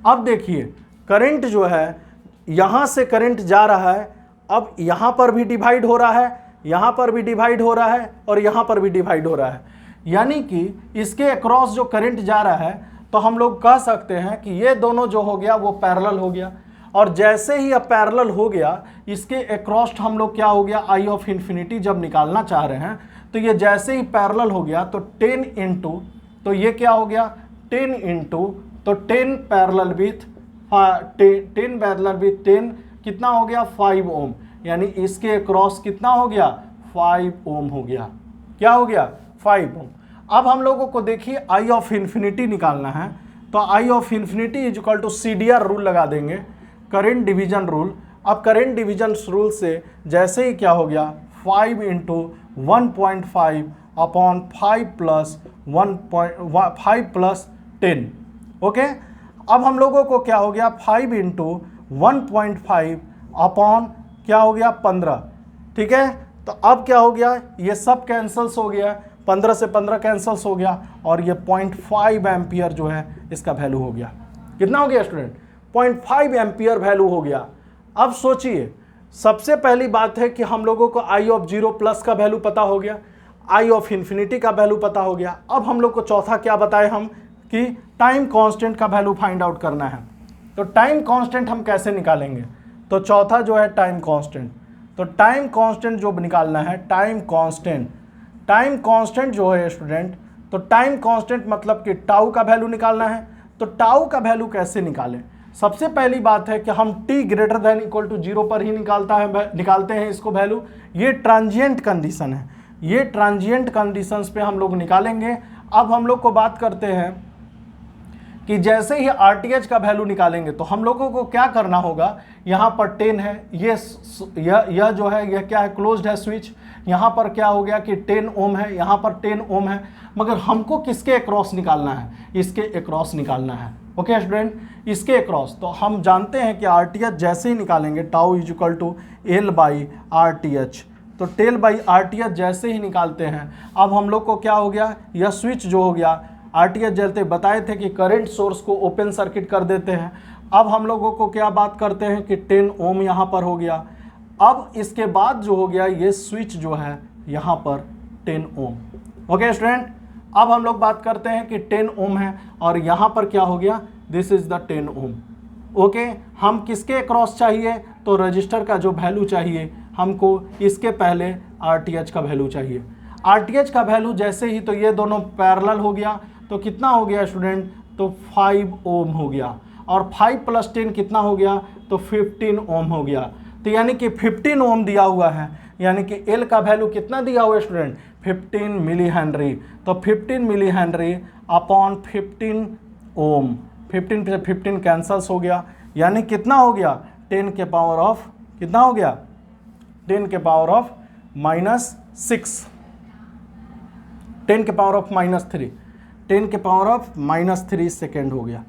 Speaker 1: अब देखिए करंट जो है यहाँ से करंट जा रहा है, अब यहाँ पर भी डिवाइड हो रहा है, यहाँ पर भी डिवाइड हो रहा है, और यहाँ पर भी डिवाइड हो रहा है, यानी कि इसके अक्रॉस जो करंट जा रहा है, तो हम लोग कह सकते हैं कि ये दोनों जो हो गया वो पैरेलल हो गया। और जैसे ही अब पैरेलल हो गया, इसके अक्रॉस हम लोग क्या हो गया, आई ऑफ इन्फिनिटी जब निकालना चाह रहे हैं, तो ये जैसे ही पैरेलल हो गया तो 10 इंटू, तो ये क्या हो गया 10 इंटू, तो 10 पैरेलल विथ 10 पैरेलल विथ 10 कितना हो गया 5 ओम, यानी इसके अक्रॉस कितना हो गया 5 ओम हो गया। क्या हो गया 5 ओम। अब हम लोगों को देखिए आई ऑफ इन्फिनिटी निकालना है, तो i of infinity is equal to CDR rule लगा देंगे, करंट डिवीजन रूल। अब करंट डिवीजन रूल से जैसे ही क्या हो गया 5 इंटू 1.5 अपॉन 5 प्लस 10। ओके, अब हम लोगों को क्या हो गया 5 इंटू 1.5 अपॉन क्या हो गया 15। ठीक है, तो अब क्या हो गया, ये सब कैंसल्स हो गया, 15 से 15 कैंसल्स हो गया, और ये 0.5 एम्पियर जो है इसका वैल्यू हो गया। कितना हो गया स्टूडेंट, 0.5 एम्पियर वैल्यू हो गया। अब सोचिए, सबसे पहली बात है कि हम लोगों को आई ऑफ 0 प्लस का वैल्यू पता हो गया, आई ऑफ इन्फिनिटी का वैल्यू पता हो गया। अब हम लोग को चौथा क्या बताए हम कि टाइम कांस्टेंट का वैल्यू फाइंड आउट करना है। तो टाइम कांस्टेंट हम कैसे निकालेंगे, तो चौथा जो है टाइम कांस्टेंट, तो टाइम कांस्टेंट जो निकालना है, टाइम कांस्टेंट जो है स्टूडेंट, तो टाइम कांस्टेंट मतलब कि टाउ का वैल्यू निकालना है। तो टाउ का वैल्यू कैसे निकालें, सबसे पहली बात है कि हम t greater than equal to 0 पर ही निकालते हैं इसको वैल्यू। ये ट्रांजिएंट कंडीशन है, ये ट्रांजिएंट कंडीशंस पे हम लोग निकालेंगे। अब हम लोग को बात करते हैं कि जैसे ही RTH का वैल्यू निकालेंगे तो हम लोगों को क्या करना होगा, यहाँ पर 10 है, यह जो है यह क्या है, क्लोज्ड है स्विच, यहाँ पर क्या हो गया कि 10 ओम है, यहाँ पर 10 ओम है, मगर हमको किसके अक्रॉस निकालना है, इसके अक्रॉस निकालना है। ओके स्टूडेंट, इसके अक्रॉस तो हम जानते हैं कि RTH जैसे ही निकालेंगे tau is equal to L by RTH, तो टेल बाई RTH जैसे ही निकालते हैं, अब हम लोग को क्या हो गया, यह स्विच जो हो गया RTH जलते बताए थे कि करंट सोर्स को ओपन सर्किट कर देते हैं। अब हम लोगों को क्या बात करते हैं कि 10 ओम यहाँ पर हो गया। अब इसके बाद जो हो गया ये स्विच जो है यहाँ पर 10 ओम। ओके स्टूडेंट, अब हम लोग बात करते हैं कि 10 ओम है और यहाँ पर क्या हो गया, this is the 10 ohm. Okay, हम किसके अक्रॉस चाहिए, तो रजिस्टर का जो वैल्यू चाहिए हमको, इसके पहले RTH का वैल्यू चाहिए। RTH का वैल्यू जैसे ही, तो ये दोनों पैरेलल हो गया, तो कितना हो गया स्टूडेंट, तो 5 ओम हो गया, और 5 प्लस 10 कितना हो गया, तो 15 ओम हो गया। तो यानी कि 15 ओम दिया हुआ है, यानी कि L का वैल्यू कितना दिया हुआ है स्टूडेंट, 15 मिली हेनरी। तो 15 मिली हेनरी अपॉन 15 ओम, 15 से 15 कैंसल्स हो गया, यानी कितना हो गया 10 के पावर ऑफ कितना हो गया 10 के पावर ऑफ -6, 10 के पावर ऑफ -3, 10 के पावर ऑफ -3 सेकेंड हो गया,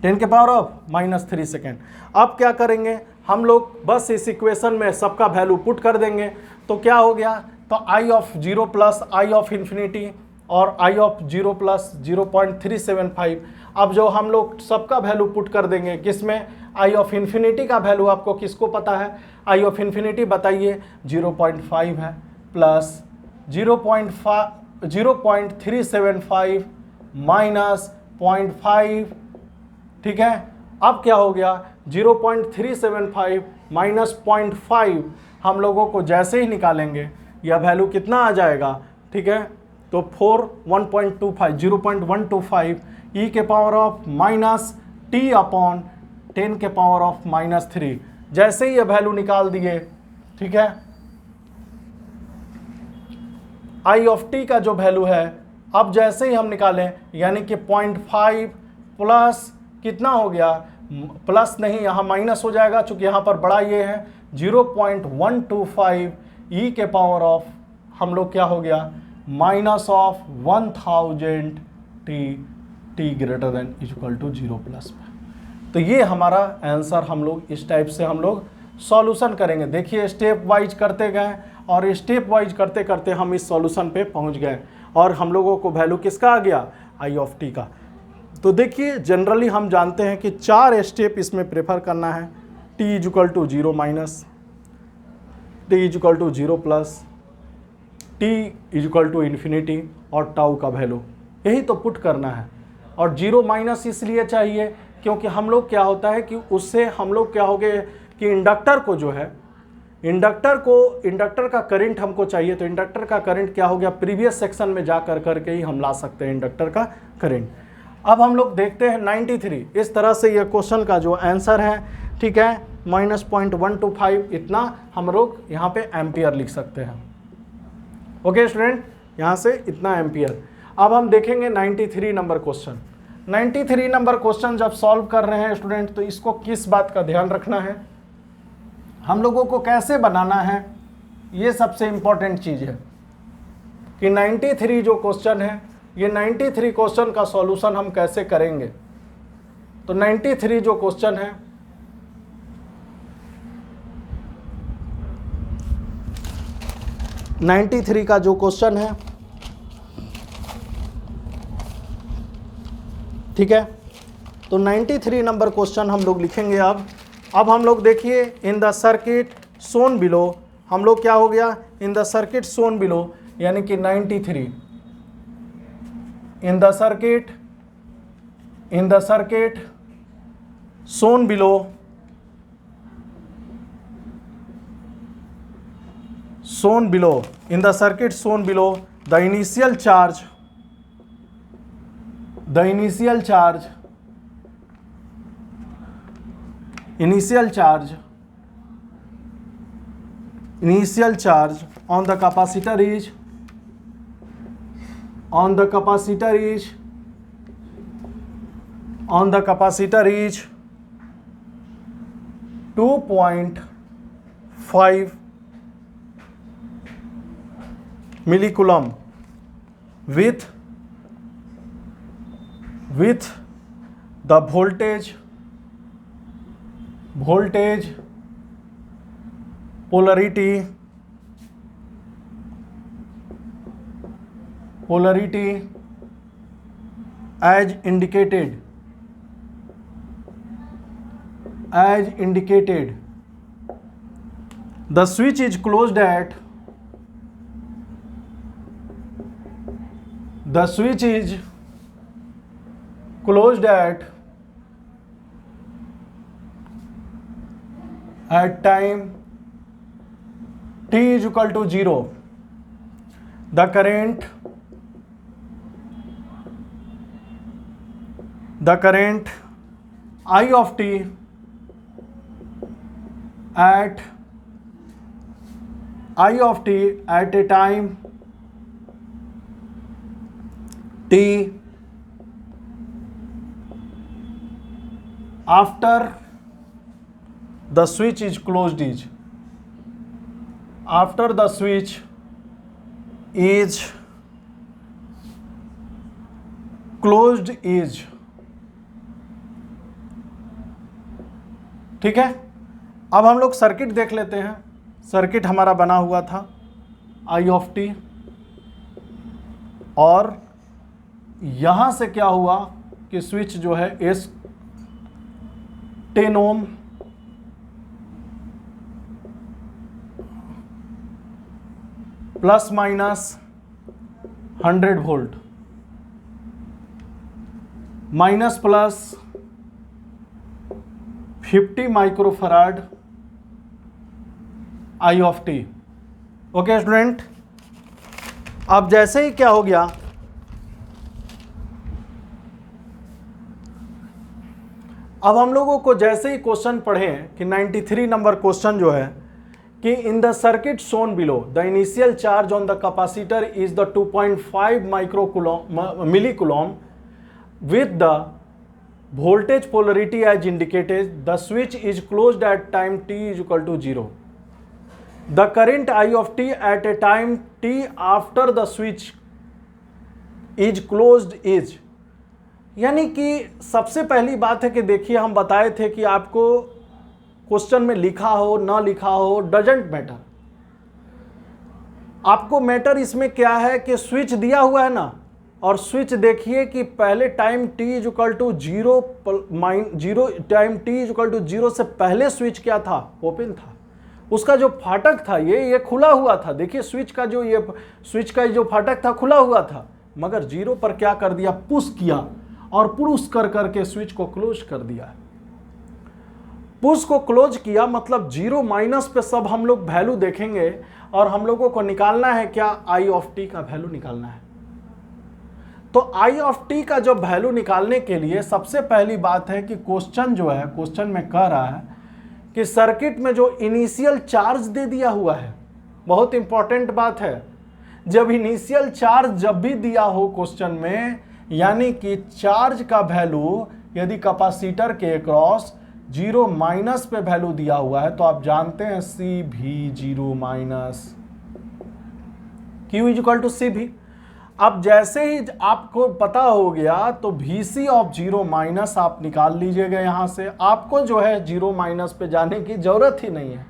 Speaker 1: 10 के पावर ऑफ -3 सेकेंड। अब क्या करेंगे हम लोग, बस इस इक्वेशन में सबका वैल्यू पुट कर देंगे, तो क्या हो गया, तो i of 0 plus i of infinity और आई ऑफ 0 प्लस 0.375। अब जो हम लोग सबका वैल्यू पुट कर देंगे किसमें, आई ऑफ इन्फिनिटी का वैल्यू आपको किसको पता है, आई ऑफ इन्फिनिटी बताइए 0.5 है, प्लस 0.375 माइनस 0.5, ठीक है। अब क्या हो गया 0.375 माइनस 0.5 हम लोगों को जैसे ही निकालेंगे यह वैल्यू कितना आ जाएगा, ठीक है, तो 0.125 ई के पावर ऑफ -t अपॉन 10 के पावर ऑफ -3, जैसे ही ये वैल्यू निकाल दिए, ठीक है, आई ऑफ टी का जो वैल्यू है अब जैसे ही हम निकालें, यानी कि 0.5 प्लस कितना हो गया, प्लस नहीं यहाँ माइनस हो जाएगा चूंकि यहाँ पर बड़ा ये है, 0.125 ई के पावर ऑफ हम लोग क्या हो गया minus of 1000 t greater than equal to 0 plus में। तो ये हमारा आंसर हम लोग इस टाइप से हम लोग सॉल्यूशन करेंगे। देखिए स्टेप वाइज करते गए और स्टेप वाइज करते करते हम इस सॉल्यूशन पे पहुंच गए और हम लोगों को वैल्यू किसका आ गया, आई ऑफ टी का। तो देखिए जनरली हम जानते हैं कि 4 स्टेप इसमें प्रेफर करना है, t equal to 0 minus, t equal to 0 plus, t equal to infinity और टाउ का वैल्यू, यही तो पुट करना है। और 0 माइनस इसलिए चाहिए क्योंकि हम लोग क्या होता है कि उससे हम लोग क्या हो गए कि इंडक्टर को जो है, इंडक्टर का करंट हमको चाहिए, तो इंडक्टर का करंट क्या हो गया प्रीवियस सेक्शन में जा करके ही हम ला सकते हैं इंडक्टर का करंट। अब हम लोग देखते हैं 93, इस तरह से ये क्वेश्चन का जो आंसर है, ठीक है, -0.125 इतना हम लोग यहाँ पे एम्पियर लिख सकते हैं। ओके स्टूडेंट, यहाँ से इतना एम्पियर। अब हम देखेंगे 93 नंबर क्वेश्चन। 93 नंबर क्वेश्चन जब सॉल्व कर रहे हैं स्टूडेंट, तो इसको किस बात का ध्यान रखना है, हम लोगों को कैसे बनाना है, ये सबसे इंपॉर्टेंट चीज़ है कि 93 जो क्वेश्चन है, ये 93 क्वेश्चन का सॉल्यूशन हम कैसे करेंगे। तो 93 जो क्वेश्चन है, का जो क्वेश्चन है, ठीक है, तो 93 नंबर क्वेश्चन हम लोग लिखेंगे। अब हम लोग देखिए इन द सर्किट सोन बिलो, हम लोग क्या हो गया इन द सर्किट सोन बिलो, यानी कि 93 इन the circuit Son below, in the circuit shown below, the initial charge on the capacitor is 2.5 millicoulomb with the voltage polarity as indicated, the switch is closed at time t is equal to 0. The current I of t at a time t after the switch is closed is, after the switch is closed is, ठीक है। अब हम लोग circuit देख लेते हैं। Circuit हमारा बना हुआ था आई ऑफ टी, और यहां से क्या हुआ कि स्विच जो है S 10 ohm plus minus 100 volt minus plus 50 microfarad I of t. Okay student, अब जैसे ही क्या हो गया, अब हम लोगों को जैसे ही क्वेश्चन पढ़े कि 93 नंबर क्वेश्चन जो है कि in the circuit shown below the initial charge on the capacitor is the 2.5 मिलीकूलम with the voltage polarity as indicated, the switch is closed at time t is equal to 0. The current I of t at a time t after the switch is closed is, यानी कि सबसे पहली बात है कि देखिए हम बताए थे कि आपको क्वेश्चन में लिखा हो ना लिखा हो डजंट मैटर, आपको मैटर इसमें क्या है कि स्विच दिया हुआ है ना, और स्विच देखिए कि पहले time t is equal to 0 time t is equal to 0 से पहले स्विच क्या था, ओपन था। उसका जो फाटक था ये खुला हुआ था। देखिए स्विच का जो फाटक था खुला हुआ था, मगर 0 पर क्या कर दिया, पुश किया, और पुश कर करके स्विच को क्लोज कर दिया। पुश को क्लोज किया मतलब 0 माइनस पे सब हम लोग वैल्यू देखेंगे, और हम लोगों को निकालना है क्या, आई ऑफ टी का वैल्यू निकालना है। तो आई ऑफ टी का जो वैल्यू निकालने के लिए सबसे पहली बात है कि क्वेश्चन जो है, क्वेश्चन में कह रहा है कि सर्किट में जो इनिशियल चार्ज दे दिया हुआ है, बहुत इंपॉर्टेंट बात है, जब इनिशियल चार्ज जब भी दिया हो क्वेश्चन में, यानी कि चार्ज का वैल्यू यदि कैपेसिटर के अक्रॉस 0 माइनस पे वैल्यू दिया हुआ है, तो आप जानते हैं सी भी 0 minus Q is equal to C भी। अब जैसे ही आपको पता हो गया तो VC ऑफ 0 माइनस आप निकाल लीजिएगा। यहाँ से आपको जो है 0 माइनस पे जाने की जरूरत ही नहीं है।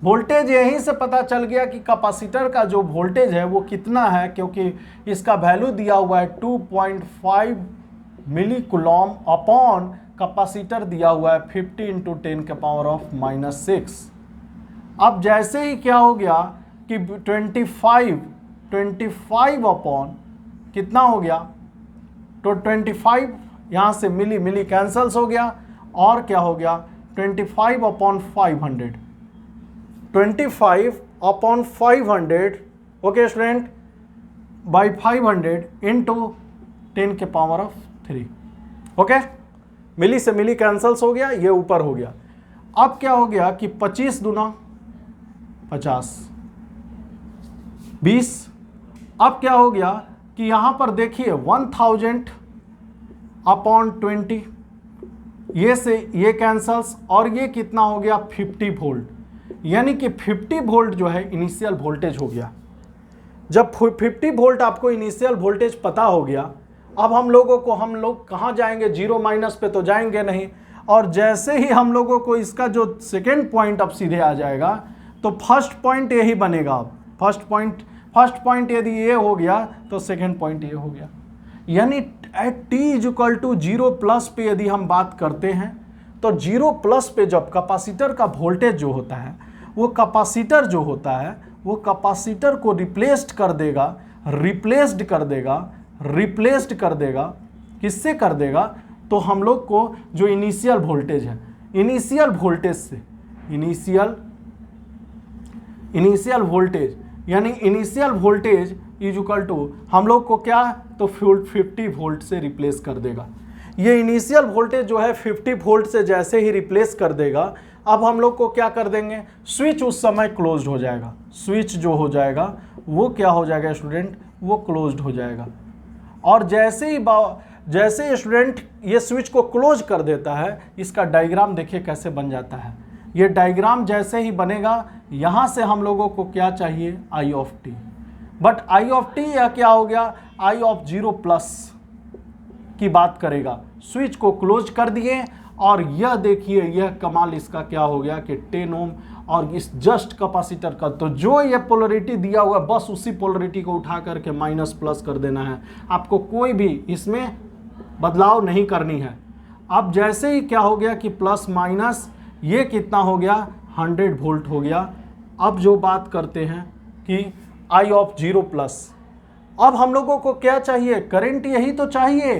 Speaker 1: वोल्टेज यहीं से पता चल गया कि कैपेसिटर का जो वोल्टेज है वो कितना है, क्योंकि इसका वैल्यू दिया हुआ है 2.5 मिलीकूलम अपॉन कैपेसिटर दिया हुआ है 50 × 10⁻⁻⁶। अब जैसे ही क्या हो गया कि 25 अपॉन कितना हो गया, तो 25 यहाँ से मिली कैंसल्स हो गया, और क्या हो गया 25 upon 500, 25 upon 500, okay student, by 500 into 10⁻⁻3। Okay, milli से मिली कैंसल्स हो गया, ये ऊपर हो गया। अब क्या हो गया कि 25 दूना 50, 20। अब क्या हो गया कि यहां पर देखिए 1000 अपॉन 20, ये से ये कैंसल्स, और ये कितना हो गया 50 वोल्ट, यानी कि 50 वोल्ट जो है इनिशियल वोल्टेज हो गया। जब 50 वोल्ट आपको इनिशियल वोल्टेज पता हो गया, अब हम लोग कहाँ जाएंगे, 0 माइनस पे तो जाएंगे नहीं, और जैसे ही हम लोगों को इसका जो सेकेंड पॉइंट अब सीधे आ जाएगा, तो फर्स्ट पॉइंट यही बनेगा। अब फर्स्ट पॉइंट यदि ये हो गया तो सेकेंड पॉइंट ये हो गया, यानी at t is equal to 0 plus पे यदि हम बात करते हैं, तो 0 प्लस पे जब कैपेसिटर का वोल्टेज जो होता है, वो कैपेसिटर जो होता है वो कैपेसिटर को रिप्लेस्ड कर देगा, किससे कर देगा, तो हम लोग को जो इनिशियल वोल्टेज है, इनिशियल वोल्टेज यानी initial voltage is equal to हम लोग को क्या, तो 50 वोल्ट से रिप्लेस कर देगा। ये इनिशियल वोल्टेज जो है 50 वोल्ट से जैसे ही रिप्लेस कर देगा, अब हम लोग को क्या कर देंगे, स्विच उस समय क्लोज्ड हो जाएगा। स्विच जो हो जाएगा वो क्या हो जाएगा स्टूडेंट, वो क्लोज्ड हो जाएगा। और जैसे स्टूडेंट ये स्विच को क्लोज कर देता है, इसका डायग्राम देखिए कैसे बन जाता है। ये डायग्राम जैसे ही बनेगा, यहाँ से हम लोगों को क्या चाहिए, i of t. But i of t यह क्या हो गया, आई ऑफ 0 प्लस की बात करेगा। स्विच को क्लोज कर दिए और यह देखिए यह कमाल इसका क्या हो गया कि 10 ओम और इस जस्ट कैपेसिटर का, तो जो ये पोलरिटी दिया हुआ बस उसी पोलरिटी को उठा करके माइनस प्लस कर देना है। आपको कोई भी इसमें बदलाव नहीं करनी है। अब जैसे ही क्या हो गया कि प्लस माइनस ये कितना हो गया, 100 वोल्ट हो गया। अब जो बात करते हैं कि आई ऑफ 0 प्लस, अब हम लोगों को क्या चाहिए, करंट, यही तो चाहिए,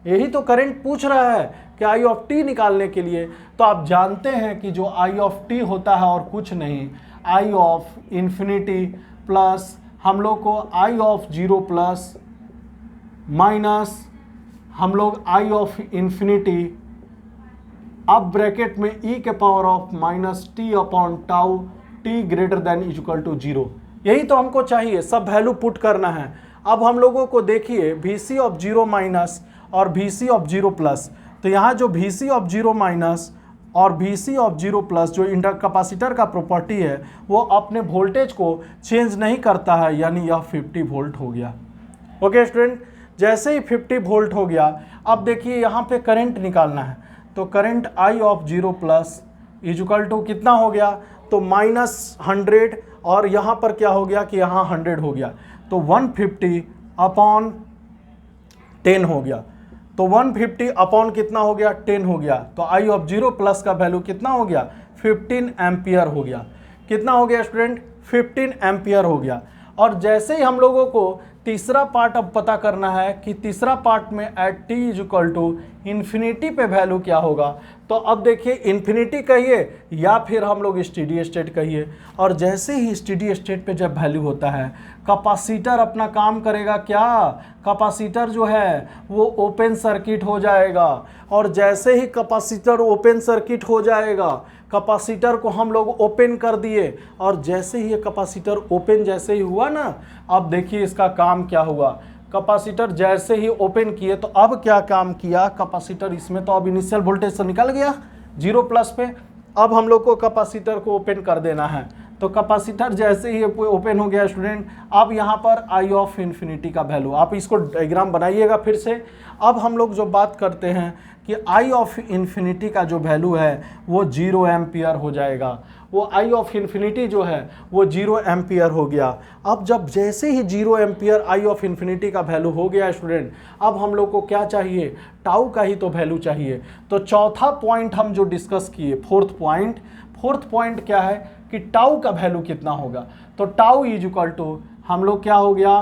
Speaker 1: यही तो करंट पूछ रहा है कि आई ऑफ टी निकालने के लिए। तो आप जानते हैं कि जो आई ऑफ टी होता है और कुछ नहीं, आई ऑफ इन्फिनिटी प्लस हम लोग को आई ऑफ 0 प्लस माइनस हम लोग आई ऑफ इन्फिनिटी, अब ब्रैकेट में ई के power of minus t upon tau t greater than equal to 0। यही तो हमको चाहिए, सब वैल्यू पुट करना है। अब हम लोगों को देखिए VC ऑफ 0 माइनस और VC ऑफ 0 प्लस, तो यहाँ जो VC ऑफ 0 माइनस और VC ऑफ 0 प्लस जो इंडक्टर कैपेसिटर का प्रॉपर्टी है वो अपने वोल्टेज को चेंज नहीं करता है, यानी यह 50 वोल्ट हो गया। ओके स्टूडेंट, जैसे ही 50 वोल्ट हो गया, अब देखिए यहाँ पे करंट निकालना है, तो current i of 0 plus equal to कितना हो गया, तो -100 और यहाँ पर क्या हो गया कि यहाँ 100 हो गया, तो 150 अपॉन 10 हो गया। तो 150 अपॉन कितना हो गया, 10 हो गया। तो आई ऑफ 0 प्लस का वैल्यू कितना हो गया, 15 एम्पियर हो गया। कितना हो गया स्टूडेंट, 15 एम्पियर हो गया। और जैसे ही हम लोगों को तीसरा पार्ट अब पता करना है कि तीसरा पार्ट में at t is equal to infinity पे वैल्यू क्या होगा, तो अब देखिए इन्फिनिटी कहिए या फिर हम लोग स्टेडी स्टेट कहिए। और जैसे ही स्टेडी स्टेट पे जब वैल्यू होता है, कैपेसिटर अपना काम करेगा क्या, कैपेसिटर जो है वो ओपन सर्किट हो जाएगा। और जैसे ही कैपेसिटर ओपन सर्किट हो जाएगा, कैपेसिटर को हम लोग ओपन कर दिए, और जैसे ही ये कैपेसिटर ओपन जैसे ही हुआ ना, अब देखिए इसका काम क्या हुआ। कैपेसिटर जैसे ही ओपन किए तो अब क्या काम किया कैपेसिटर, इसमें तो अब इनिशियल वोल्टेज से निकल गया 0 प्लस पे। अब हम लोग को कैपेसिटर को ओपन कर देना है, तो कैपेसिटर जैसे ही ओपन हो गया स्टूडेंट, अब यहाँ पर आई ऑफ इन्फिनिटी का वैल्यू, आप इसको डायग्राम बनाइएगा फिर से। अब हम लोग जो बात करते हैं कि आई ऑफ इन्फिनिटी का जो वैल्यू है वो 0 एम्पियर हो जाएगा। वो आई ऑफ इन्फिनिटी जो है वो 0 एम्पियर हो गया। अब जब जैसे ही 0 एम्पियर आई ऑफ इन्फिनिटी का वैल्यू हो गया स्टूडेंट, अब हम लोग को क्या चाहिए, टाउ का ही तो वैल्यू चाहिए। तो चौथा पॉइंट हम जो डिस्कस किए, फोर्थ पॉइंट क्या है कि टाउ का वैल्यू कितना होगा। तो टाउ इज इक्वल टू हम लोग क्या हो गया,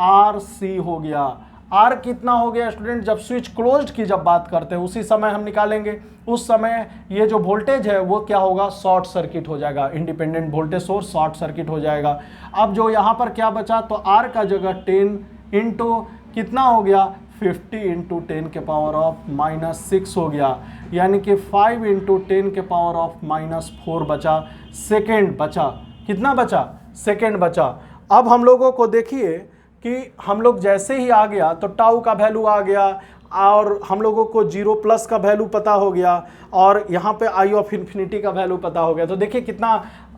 Speaker 1: आर सी हो गया। आर कितना हो गया स्टूडेंट, जब स्विच क्लोज्ड की जब बात करते हैं उसी समय हम निकालेंगे। उस समय ये जो वोल्टेज है वो क्या होगा, शॉर्ट सर्किट हो जाएगा, independent voltage source short circuit हो जाएगा। अब जो यहाँ पर क्या बचा, तो आर का जगह 10 इंटू कितना हो गया, 50 इंटू 10 के पावर ऑफ -6 हो गया, यानी कि 5 इंटू 10 के पावर ऑफ -4 बचा, सेकेंड बचा। कितना बचा, सेकेंड बचा। अब हम लोगों को देखिए कि हम लोग जैसे ही आ गया तो टाउ का वैल्यू आ गया, और हम लोगों को 0 प्लस का वैल्यू पता हो गया, और यहाँ पे आई ऑफ इन्फिनिटी का वैल्यू पता हो गया। तो देखिए कितना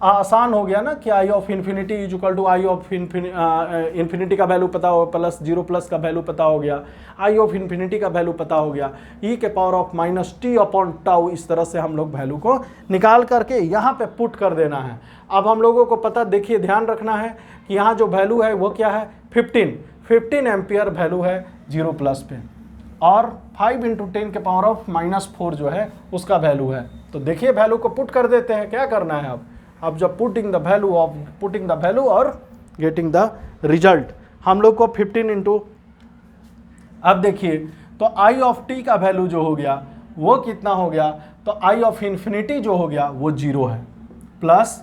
Speaker 1: आसान हो गया ना कि i of infinity is equal to i of infinity का वैल्यू पता हो प्लस 0 प्लस का वैल्यू पता हो गया, आई ऑफ इन्फिनिटी का वैल्यू पता हो गया, ई के power of -t upon tau. इस तरह से हम लोग वैल्यू को निकाल करके यहाँ पे पुट कर देना है। अब हम लोगों को पता, देखिए ध्यान रखना है कि यहाँ जो वैल्यू है वो क्या है, 15 एम्पियर वैल्यू है 0 प्लस पे, और 5 इंटू 10 के पावर ऑफ -4 जो है उसका वैल्यू है। तो देखिए वैल्यू को पुट कर देते हैं, क्या करना है अब जब पुटिंग द वैल्यू और गेटिंग द रिजल्ट, हम लोग को 15 इंटू, अब देखिए तो आई ऑफ टी का वैल्यू जो हो गया वो कितना हो गया, तो आई ऑफ इन्फिनिटी जो हो गया वो 0 है, प्लस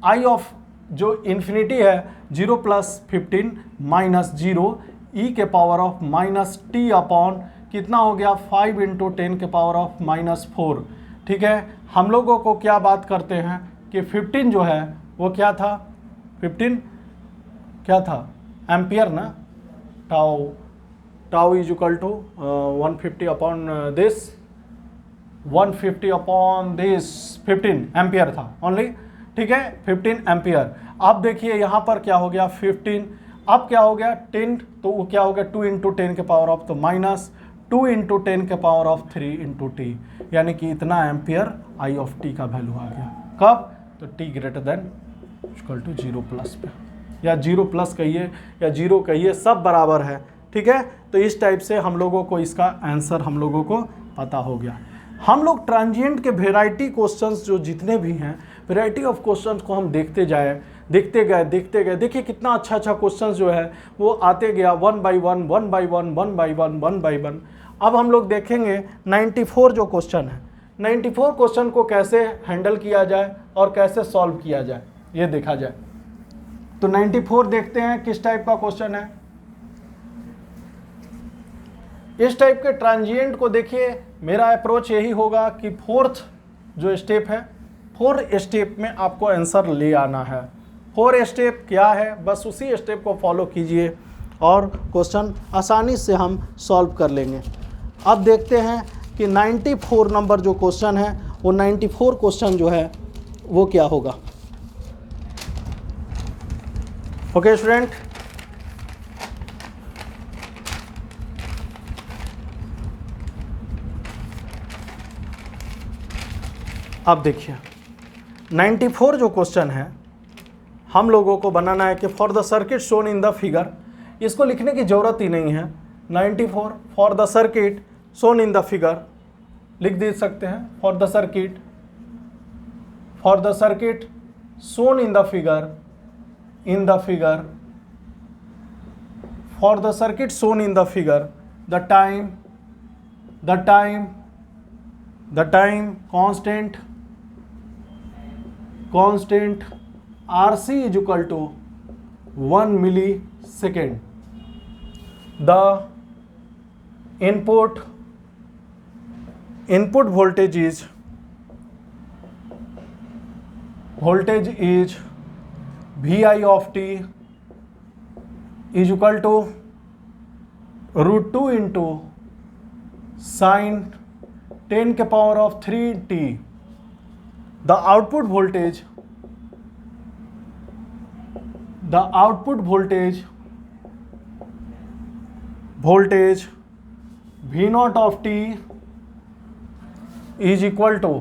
Speaker 1: आई ऑफ जो इन्फिनिटी है 0 प्लस 15 माइनस 0 ई के पावर ऑफ -t अपॉन कितना हो गया, 5 इंटू 10 के पावर ऑफ -4। ठीक है, हम लोगों को क्या बात करते हैं कि 15 जो है वो क्या था, 15 क्या था, एम्पियर ना, tau tau is equal to 150 upon this 150 upon this 15 ampere था ओनली, ठीक है, 15 एम्पियर। अब देखिए यहाँ पर क्या हो गया 15, अब क्या हो गया 10, तो वो क्या हो गया 2 इंटू 10 के पावर ऑफ, तो माइनस 2 इंटू 10 के पावर ऑफ 3 इंटू टी, यानी कि इतना एम्पियर आई ऑफ टी का वैल्यू आ गया। कब? तो t greater than equal to 0 plus पे, या 0 प्लस कहिए या 0 कहिए, सब बराबर है, ठीक है। तो इस टाइप से हम लोगों को इसका आंसर हम लोगों को पता हो गया। हम लोग ट्रांजिएंट के वेराइटी क्वेश्चंस जो जितने भी हैं, वेराइटी ऑफ क्वेश्चंस को हम देखते गए। देखिए कितना अच्छा क्वेश्चंस जो है वो आते गया, 1 बाई 1, 1 बाई 1, 1 बाई 1, 1 बाई 1। अब हम लोग देखेंगे 94 जो क्वेश्चन है, 94 क्वेश्चन को कैसे हैंडल किया जाए और कैसे सॉल्व किया जाए, ये देखा जाए। तो 94 देखते हैं किस टाइप का क्वेश्चन है। इस टाइप के ट्रांजिएंट को देखिए, मेरा अप्रोच यही होगा कि फोर्थ जो स्टेप है, 4 स्टेप में आपको आंसर ले आना है। 4 स्टेप क्या है, बस उसी स्टेप को फॉलो कीजिए और क्वेश्चन आसानी से हम सॉल्व कर लेंगे। अब देखते हैं कि 94 नंबर जो क्वेश्चन है, वो 94 क्वेश्चन जो है वो क्या होगा। ओके स्टूडेंट, अब देखिए 94 जो क्वेश्चन है हम लोगों को बनाना है कि for the circuit shown in the figure, इसको लिखने की ज़रूरत ही नहीं है। 94 for the circuit shown in the figure लिख दे सकते हैं, for the circuit shown in the figure, for the circuit shown in the figure, the time constant RC is equal to 1 millisecond. The input voltage is VI of t is equal to √2 into sin 10 के power of 3t। The output voltage V naught of t is equal to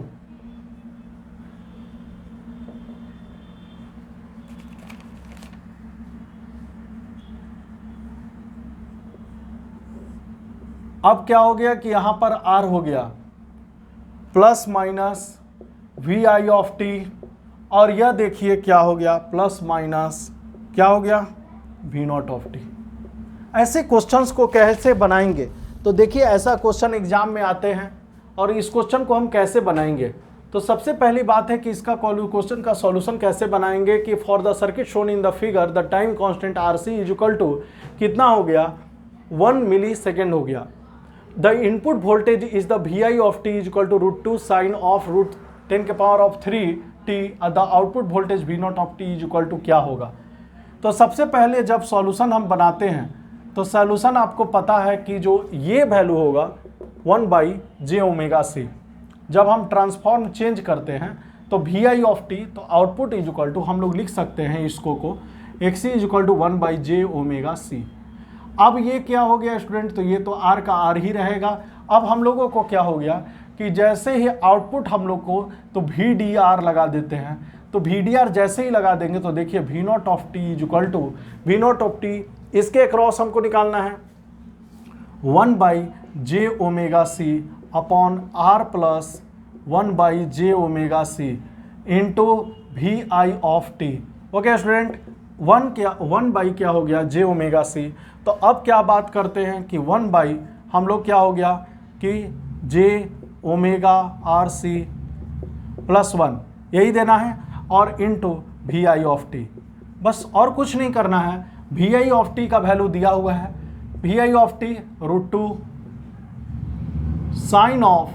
Speaker 1: अब क्या हो गया कि यहां पर R हो गया plus minus V i of t, और यह देखिए क्या हो गया प्लस माइनस क्या हो गया वी नॉट ऑफ टी। ऐसे क्वेश्चंस को कैसे बनाएंगे, तो देखिए ऐसा क्वेश्चन एग्जाम में आते हैं और इस क्वेश्चन को हम कैसे बनाएंगे। तो सबसे पहली बात है कि इसका क्वेश्चन का सॉल्यूशन कैसे बनाएंगे कि for the circuit shown in the figure the time constant R C is equal to कितना हो गया 1 मिली सेकेंड हो गया। The input voltage is the V i of t is equal to √2 sine of √10 के power of 3t। The output voltage V naught of t is equal to क्या होगा। तो सबसे पहले जब सॉल्यूशन हम बनाते हैं तो सॉल्यूशन आपको पता है कि जो ये वैल्यू होगा 1/j⍵c। जब हम ट्रांसफॉर्म चेंज करते हैं तो वी आई ऑफ टी, तो आउटपुट इज इक्वल टू हम लोग लिख सकते हैं इसको को XC is equal to 1/j⍵c। अब ये क्या हो गया स्टूडेंट, तो ये तो R का R ही रहेगा। अब हम लोगों को क्या हो गया कि जैसे ही आउटपुट हम लोग को तो VDR लगा देते हैं, तो VDR जैसे ही लगा देंगे तो देखिए V naught of t is equal to V naught of t, इसके अक्रॉस हमको निकालना है 1/j⍵c upon R plus 1/j⍵c into VI of t. Okay student, 1 क्या हो गया j⍵c। तो अब क्या बात करते हैं कि 1 हम लोग क्या हो गया कि j⍵RC प्लस 1 यही देना है और इंटू VI ऑफ टी, बस और कुछ नहीं करना है। VI ऑफ टी का वैल्यू दिया हुआ है, VI of t √2 sine of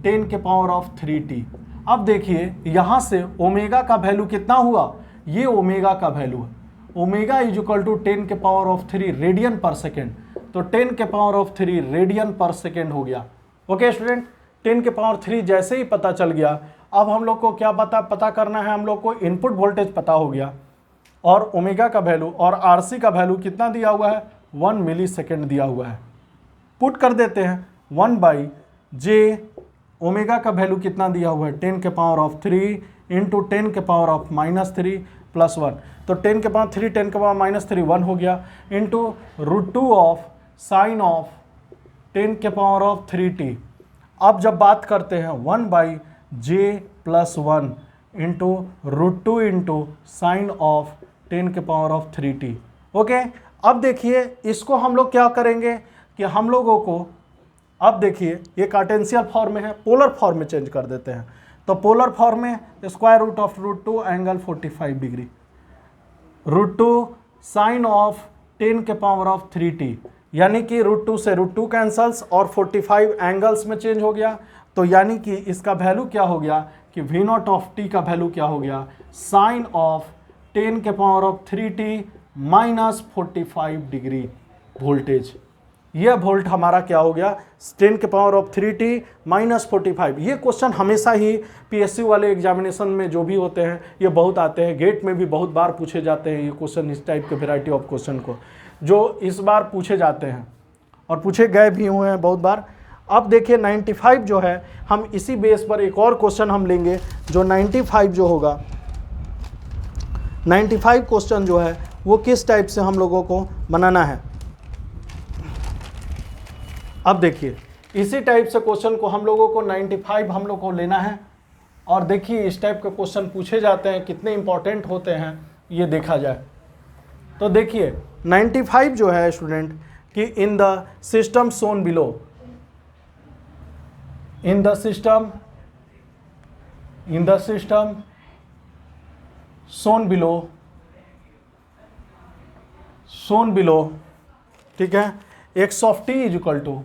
Speaker 1: 10 के पावर ऑफ 3t। अब देखिए यहाँ से ओमेगा का वैल्यू कितना हुआ, ये ओमेगा का वैल्यू है, ओमेगा इज इक्वल टू 10 के पावर ऑफ 3 रेडियन पर सेकेंड। तो 10 के पावर ऑफ 3 रेडियन पर सेकेंड हो गया। ओके स्टूडेंट, 10 के पावर 3 जैसे ही पता चल गया, अब हम लोग को क्या पता करना है, हम लोग को इनपुट वोल्टेज पता हो गया और ओमेगा का वैल्यू और आरसी का वैल्यू कितना दिया हुआ है, 1 मिली सेकेंड दिया हुआ है। पुट कर देते हैं 1/j, ओमेगा का वैल्यू कितना दिया हुआ है, 10 के पावर ऑफ 3 इंटू 10 के पावर ऑफ -3 प्लस 1, तो 10 के पावर 3 10 के पावर -3 1 हो गया, इंटू √2 ऑफ साइन ऑफ 10 के पावर ऑफ 3t। अब जब बात करते हैं 1/j plus 1 into √2 into sine of 10 के पावर ऑफ 3t। ओके, अब देखिए इसको हम लोग क्या करेंगे कि हम लोगों को, अब देखिए ये कार्टेशियन फॉर्म में है, पोलर फॉर्म में चेंज कर देते हैं। तो पोलर फॉर्म में square root of √2 angle 45 degree, √2 sine of 10 के पावर ऑफ 3t, यानी कि √2 से √2 कैंसल्स और 45 एंगल्स में चेंज हो गया। तो यानी कि इसका वैल्यू क्या हो गया कि V0 ऑफ t का वैल्यू क्या हो गया, साइन ऑफ 10 के power of 3t minus 45 degree voltage. यह वोल्ट हमारा क्या हो गया, 10 के पावर ऑफ 3t माइनस 45। ये क्वेश्चन हमेशा ही PSU वाले एग्जामिनेशन में जो भी होते हैं ये बहुत आते हैं, गेट में भी बहुत बार पूछे जाते हैं ये क्वेश्चन, इस टाइप के वेराइटी ऑफ क्वेश्चन को जो इस बार पूछे जाते हैं और पूछे गए भी हुए हैं बहुत बार। अब देखिए 95 जो है, हम इसी बेस पर एक और क्वेश्चन हम लेंगे जो 95 जो होगा, 95 क्वेश्चन जो है वो किस टाइप से हम लोगों को बनाना है। अब देखिए इसी टाइप से क्वेश्चन को हम लोगों को 95 हम लोग को लेना है और देखिए इस टाइप के क्वेश्चन पूछे जाते हैं, कितने इंपॉर्टेंट होते हैं ये देखा जाए। तो देखिए 95 जो है स्टूडेंट कि in the system shown below, in the system shown below, ठीक है, x of t is equal to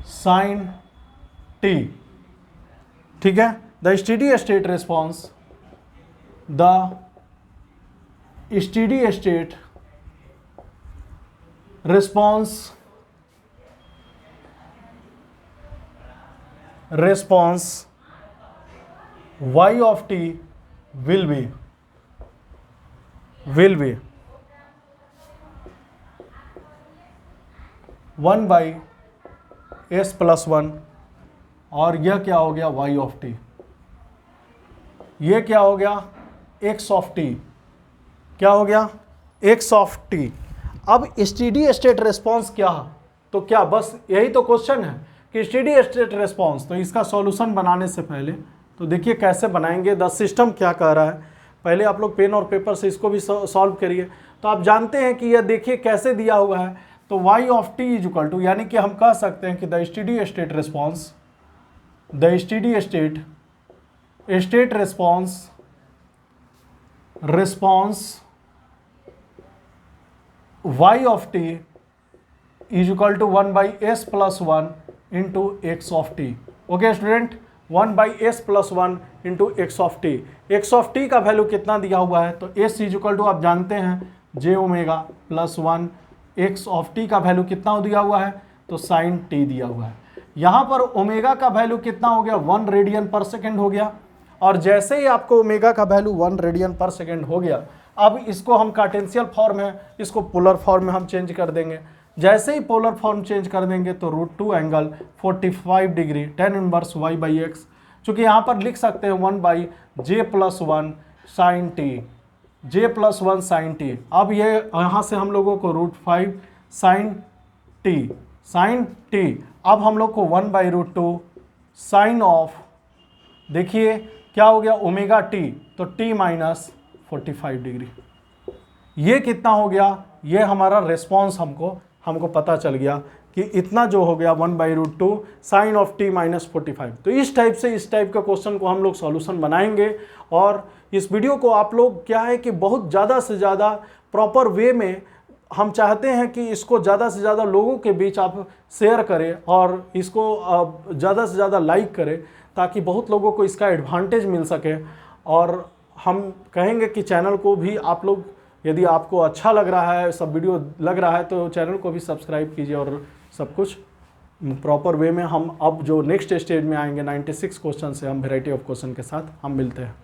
Speaker 1: sine t, ठीक है। The steady state response, the steady state response y of t will be 1/s plus 1 और यह क्या हो गया y of t, ये क्या हो गया x ऑफ t, क्या हो गया x ऑफ t। अब स्टेडी स्टेट रिस्पॉन्स क्या, तो क्या बस यही तो क्वेश्चन है कि स्टेडी स्टेट रिस्पॉन्स। तो इसका सॉल्यूशन बनाने से पहले तो देखिए कैसे बनाएंगे, द सिस्टम क्या कह रहा है, पहले आप लोग पेन और पेपर से इसको भी सॉल्व करिए। तो आप जानते हैं कि यह देखिए कैसे दिया हुआ है, तो y of t is equal to, यानी कि हम कह सकते हैं कि the steady state response, the steady state response y of t is equal to 1/s plus 1 into x of t। Okay student, 1/s plus 1 into x of t। x of t का value कितना दिया हुआ है, तो s is equal to आप जानते हैं j omega plus 1, x of t का वैल्यू कितना दिया हुआ है, तो साइन t दिया हुआ है। यहाँ पर ओमेगा का वैल्यू कितना हो गया, 1 रेडियन पर सेकेंड हो गया। और जैसे ही आपको ओमेगा का वैल्यू 1 रेडियन पर सेकेंड हो गया, अब इसको हम कार्टेशियन फॉर्म है, इसको पोलर फॉर्म में हम चेंज कर देंगे। जैसे ही पोलर फॉर्म चेंज कर देंगे तो √2 angle 45 degree tan inverse y/x, चूँकि यहाँ पर लिख सकते हैं 1/j plus 1 sine t, j plus 1 sine t। अब ये यहाँ से हम लोगों को √5 साइन t, अब हम लोग को 1/√2 साइन ऑफ, देखिए क्या हो गया ओमेगा t, तो t माइनस 45 डिग्री। ये कितना हो गया, ये हमारा रिस्पॉन्स हमको पता चल गया कि इतना जो हो गया 1/√2 साइन ऑफ t माइनस 45। तो इस टाइप का क्वेश्चन को हम लोग सॉल्यूशन बनाएंगे। और इस वीडियो को आप लोग क्या है कि बहुत ज़्यादा से ज़्यादा प्रॉपर वे में हम चाहते हैं कि इसको ज़्यादा से ज़्यादा लोगों के बीच आप शेयर करें और इसको ज़्यादा से ज़्यादा लाइक करें, ताकि बहुत लोगों को इसका एडवांटेज मिल सके। और हम कहेंगे कि चैनल को भी आप लोग यदि आपको अच्छा लग रहा है, सब वीडियो लग रहा है, तो चैनल को भी सब्सक्राइब कीजिए और सब कुछ प्रॉपर वे में हम अब जो नेक्स्ट स्टेज में आएंगे 96 क्वेश्चन से हम वैरायटी ऑफ क्वेश्चन के साथ हम मिलते हैं।